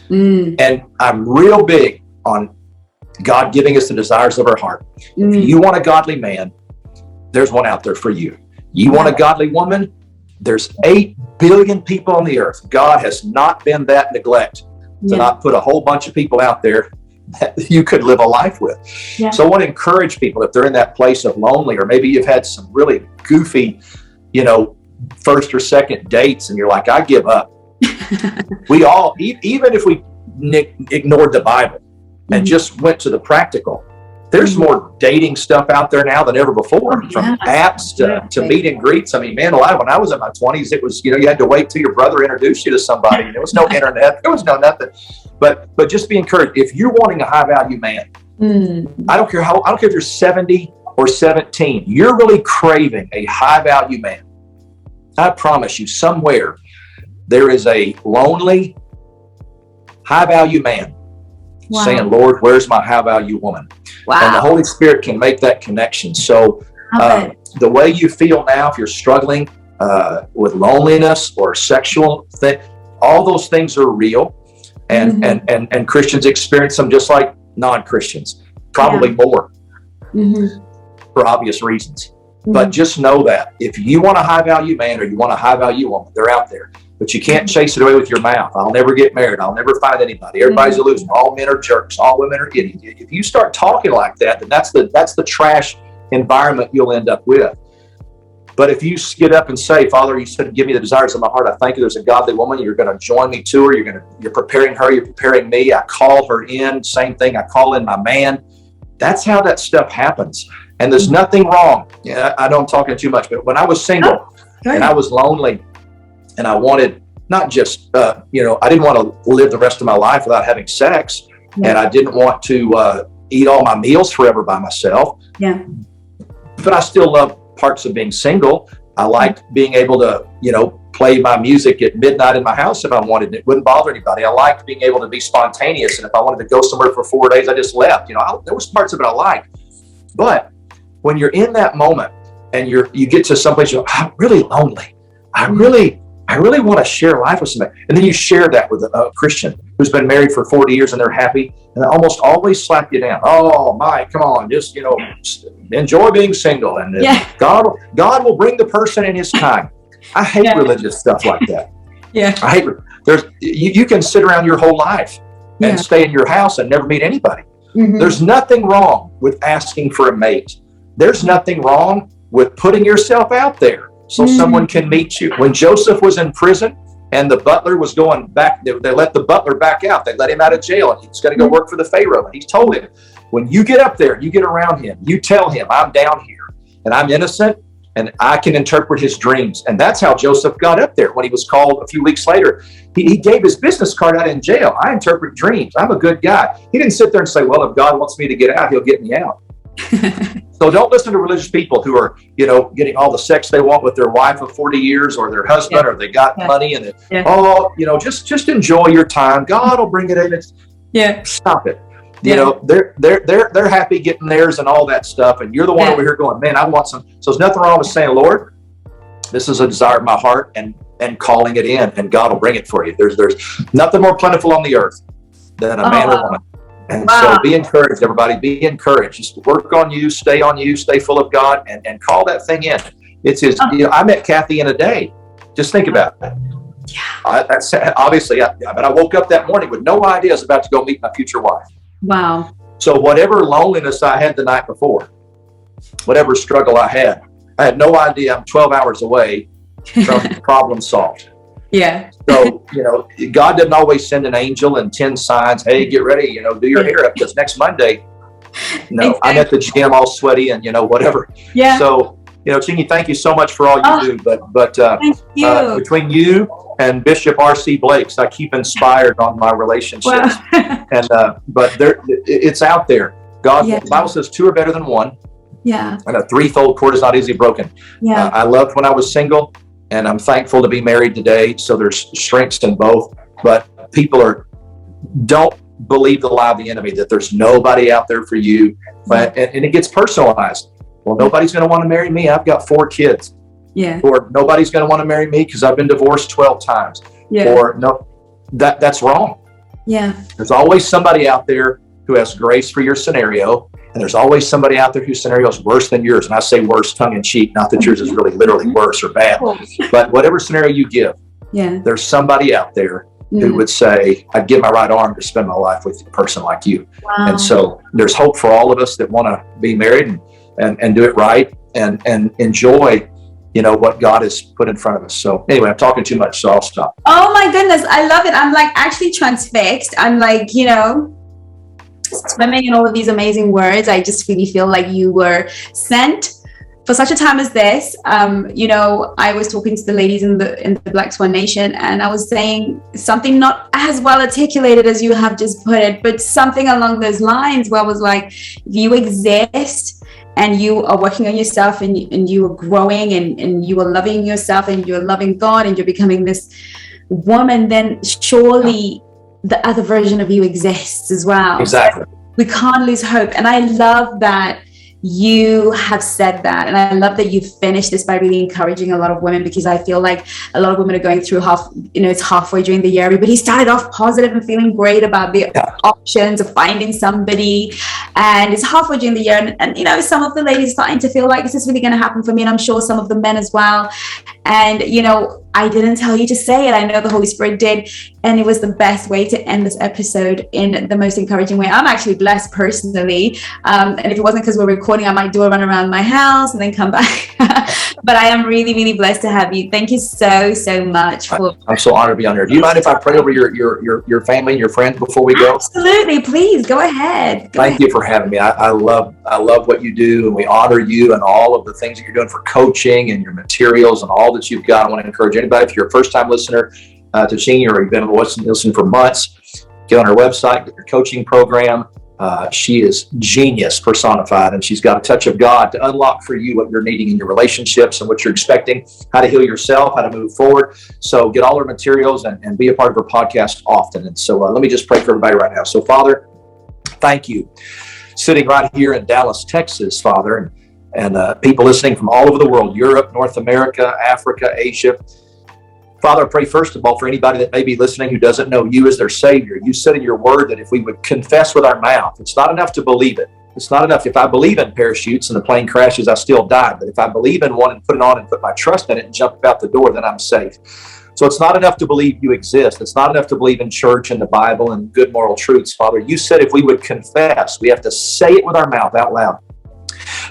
And I'm real big on God giving us the desires of our heart. If you want a godly man, there's one out there for you. You want a godly woman? There's 8 billion people on the earth. God has not been that neglect to not put a whole bunch of people out there that you could live a life with. Yeah. So I want to encourage people, if they're in that place of lonely, or maybe you've had some really goofy, first or second dates and you're like, I give up. We all, even if we ignored the Bible and just went to the practical, there's more dating stuff out there now than ever before, from apps to meet and greets. I mean, man alive, when I was in my 20s, it was, you had to wait till your brother introduced you to somebody. There was no internet. There was no nothing. But just be encouraged. If you're wanting a high value man, I don't care if you're 70 or 17, you're really craving a high value man. I promise you, somewhere there is a lonely, high value man saying, Lord, where's my high value woman? Wow. And the Holy Spirit can make that connection. So the way you feel now, if you're struggling with loneliness or sexual thing, all those things are real. And Christians experience them just like non-Christians, probably more for obvious reasons. But just know that if you want a high value man or you want a high value woman, they're out there. but you can't chase it away with your mouth. I'll never get married. I'll never find anybody. Everybody's a loser. All men are jerks. All women are idiots. If you start talking like that, then that's the trash environment you'll end up with. But if you get up and say, Father, you said, give me the desires of my heart. I thank you. There's a godly woman. You're going to join me to her. You're preparing her. You're preparing me. I call her in. Same thing. I call in my man. That's how that stuff happens. And there's nothing wrong. Yeah, I know I'm talking too much, but when I was single and I was lonely and I wanted not just, I didn't want to live the rest of my life without having sex. And I didn't want to eat all my meals forever by myself. Yeah. But I still love parts of being single. I liked being able to, play my music at midnight in my house if I wanted, and it wouldn't bother anybody. I liked being able to be spontaneous, and if I wanted to go somewhere for 4 days, I just left. There was parts of it I liked. But when you're in that moment and you get to someplace, I'm really lonely. I really want to share life with somebody. And then you share that with a Christian who's been married for 40 years and they're happy, and they almost always slap you down. Oh, Mike, come on, just, enjoy being single, and God will bring the person in his time. I hate religious stuff like that. I hate you can sit around your whole life and stay in your house and never meet anybody. There's nothing wrong with asking for a mate. There's nothing wrong with putting yourself out there so someone can meet you. When Joseph was in prison and the butler was going back, they let the butler back out. They let him out of jail, and he's going to go work for the Pharaoh. And he told him, when you get up there, you get around him, you tell him, I'm down here and I'm innocent and I can interpret his dreams. And that's how Joseph got up there. When he was called a few weeks later, he gave his business card out in jail. I interpret dreams. I'm a good guy. He didn't sit there and say, well, if God wants me to get out, he'll get me out. So don't listen to religious people who are, getting all the sex they want with their wife of 40 years or their husband, or they got money and just enjoy your time. God will bring it in. Stop it. They're happy getting theirs and all that stuff, and you're the one over here going, man, I want some. So there's nothing wrong with saying, Lord, this is a desire of my heart, and calling it in, and God will bring it for you. There's nothing more plentiful on the earth than a man or woman. And so be encouraged, everybody. Be encouraged. Just work on you, stay full of God, and call that thing in. It's his. I met Kathy in a day. Just think about that. That's obviously. But I woke up that morning with no idea I was about to go meet my future wife. Wow. So whatever loneliness I had the night before, whatever struggle I had no idea I'm 12 hours away from problem solved. So, God doesn't always send an angel and 10 signs. Hey, get ready, do your hair up because next Monday. No, exactly. I'm at the gym all sweaty and, whatever. So, Chengi, thank you so much for all you do. But between you and Bishop R.C. Blake's, I keep inspired on my relationships. And but it's out there. The Bible says 2 are better than 1. And a 3-fold cord is not easily broken. I loved when I was single, and I'm thankful to be married today. So there's strengths in both. But people don't believe the lie of the enemy that there's nobody out there for you. But and it gets personalized. Well, nobody's going to want to marry me. I've got 4 kids. Or nobody's going to want to marry me because I've been divorced 12 times. Or no, that's wrong. There's always somebody out there who has grace for your scenario. And there's always somebody out there whose scenario is worse than yours. And I say worse tongue in cheek, not that yours is really literally worse or bad. But whatever scenario you give, there's somebody out there who would say, I'd give my right arm to spend my life with a person like you. And so there's hope for all of us that want to be married and do it right and enjoy, what God has put in front of us. So anyway, I'm talking too much, so I'll stop. Oh my goodness. I love it. I'm like actually transfixed. I'm like, swimming in all of these amazing words. I just really feel like you were sent for such a time as this. I was talking to the ladies in the Black Swan Nation, and I was saying something not as well articulated as you have just put it, but something along those lines where I was like, if you exist and you are working on yourself and you are growing and you are loving yourself and you're loving God and you're becoming this woman, then surely the other version of you exists as well. Exactly. We can't lose hope. And I love that you have said that. And I love that you finished this by really encouraging a lot of women, because I feel like a lot of women are going through it's halfway during the year. Everybody started off positive and feeling great about the options of finding somebody. And it's halfway during the year. And some of the ladies starting to feel like, is this really going to happen for me? And I'm sure some of the men as well. And, I didn't tell you to say it. I know the Holy Spirit did. And it was the best way to end this episode in the most encouraging way. I'm actually blessed personally. And if it wasn't because we're recording, I might do a run around my house and then come back. But I am really, really blessed to have you. Thank you so much. I'm so honored to be on here. Do you mind if I pray over your family and your friends before we go? Absolutely. Please go ahead. Thank you for having me. I love what you do, and we honor you and all of the things that you're doing for coaching and your materials and all that you've got. I want to encourage anybody, if you're a first-time listener to Chengi, or you've been listening for months, get on her website, get your coaching program. She is genius personified, and she's got a touch of God to unlock for you what you're needing in your relationships and what you're expecting, how to heal yourself, how to move forward. So get all her materials and be a part of her podcast often. And so let me just pray for everybody right now. So Father, thank you. Sitting right here in Dallas, Texas, Father, and people listening from all over the world, Europe, North America, Africa, Asia. Father, I pray first of all for anybody that may be listening who doesn't know you as their Savior. You said in your word that if we would confess with our mouth, it's not enough to believe it. It's not enough. If I believe in parachutes and the plane crashes, I still die. But if I believe in one and put it on and put my trust in it and jump out the door, then I'm safe. So it's not enough to believe you exist. It's not enough to believe in church and the Bible and good moral truths, Father. You said if we would confess, we have to say it with our mouth out loud.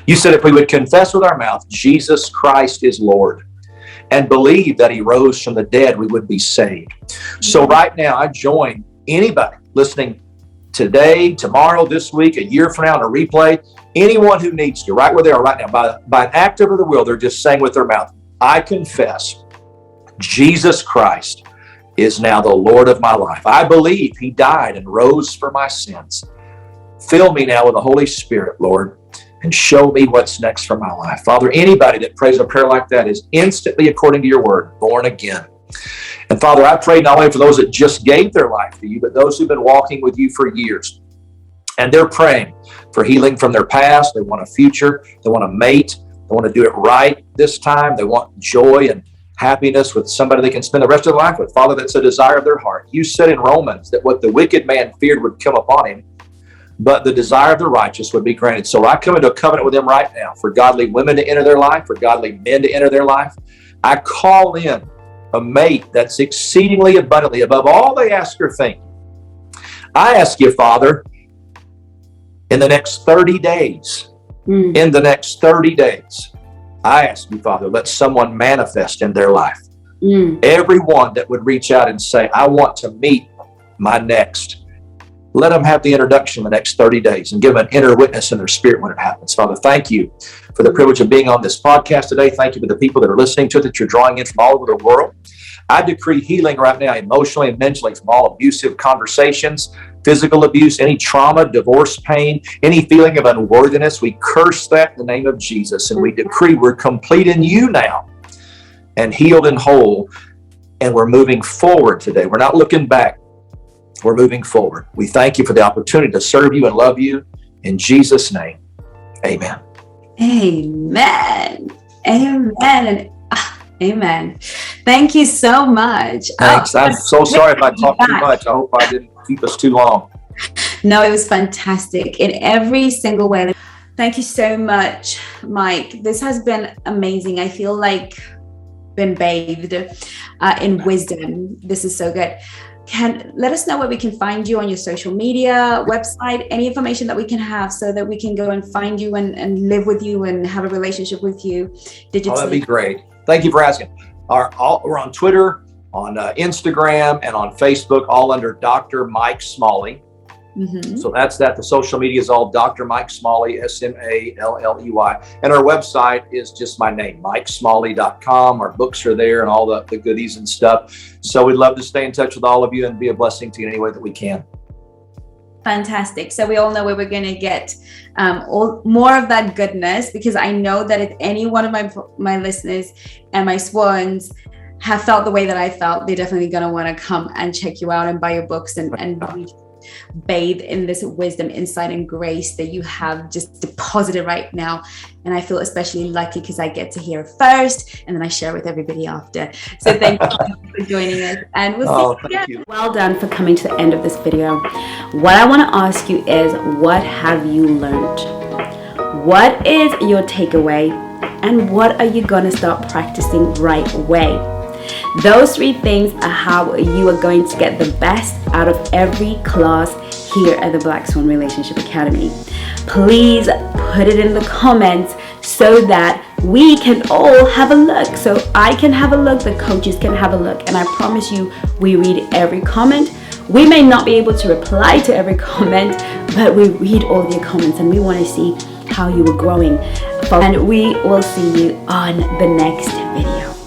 You said if we would confess with our mouth, Jesus Christ is Lord, and believe that he rose from the dead, we would be saved. So right now, I join anybody listening today, tomorrow, this week, a year from now, on a replay, anyone who needs to, right where they are right now, by an act of the will, they're just saying with their mouth, I confess Jesus Christ is now the Lord of my life. I believe he died and rose for my sins. Fill me now with the Holy Spirit, Lord, and show me what's next for my life. Father, anybody that prays a prayer like that is instantly, according to your word, born again. And Father, I pray not only for those that just gave their life to you, but those who've been walking with you for years. And they're praying for healing from their past. They want a future. They want a mate. They want to do it right this time. They want joy and happiness with somebody they can spend the rest of their life with. Father, that's a desire of their heart. You said in Romans that what the wicked man feared would come upon him, but the desire of the righteous would be granted. So I come into a covenant with them right now for godly women to enter their life, for godly men to enter their life. I call in a mate that's exceedingly abundantly above all they ask or think. I ask you, Father, in the next 30 days, I ask you, Father, let someone manifest in their life. Everyone that would reach out and say, I want to meet my next. Let them have the introduction in the next 30 days and give them an inner witness in their spirit when it happens. Father, thank you for the privilege of being on this podcast today. Thank you for the people that are listening to it, that you're drawing in from all over the world. I decree healing right now, emotionally and mentally, from all abusive conversations, physical abuse, any trauma, divorce pain, any feeling of unworthiness. We curse that in the name of Jesus, and we decree we're complete in you now and healed and whole, and we're moving forward today. We're not looking back. We're moving forward. We thank you for the opportunity to serve you and love you. In Jesus' name, amen. Amen. Amen. Amen. Thank you so much. Thanks. I'm so sorry if I talked too much. I hope I didn't keep us too long. No, it was fantastic in every single way. Thank you so much, Mike. This has been amazing. I feel like been bathed in wisdom. This is so good. Let us know where we can find you on your social media, website, any information that we can have so that we can go and find you and live with you and have a relationship with you digitally. Oh, that'd be great. Thank you for asking. We're on Twitter, on Instagram, and on Facebook, all under Dr. Mike SMALLEY. So that's that. The social media is all Dr. Mike SMALLEY, SMALLEY. And our website is just my name, MikeSmalley.com. Our books are there and all the goodies and stuff. So we'd love to stay in touch with all of you and be a blessing to you in any way that we can. Fantastic. So we all know where we're going to get more of that goodness, because I know that if any one of my listeners and my swans have felt the way that I felt, they're definitely going to want to come and check you out and buy your books and bathe in this wisdom, insight, and grace that you have just deposited right now. And I feel especially lucky because I get to hear it first and then I share with everybody after. So thank you for joining us, and we'll see you again. Well done for coming to the end of this video. What I want to ask you is, what have you learned? What is your takeaway? And what are you going to start practicing right away? Those 3 things are how you are going to get the best out of every class here at the Black Swan Relationship Academy. Please put it in the comments so that we can all have a look. So I can have a look, the coaches can have a look, and I promise you, we read every comment. We may not be able to reply to every comment, but we read all your comments and we want to see how you are growing. And we will see you on the next video.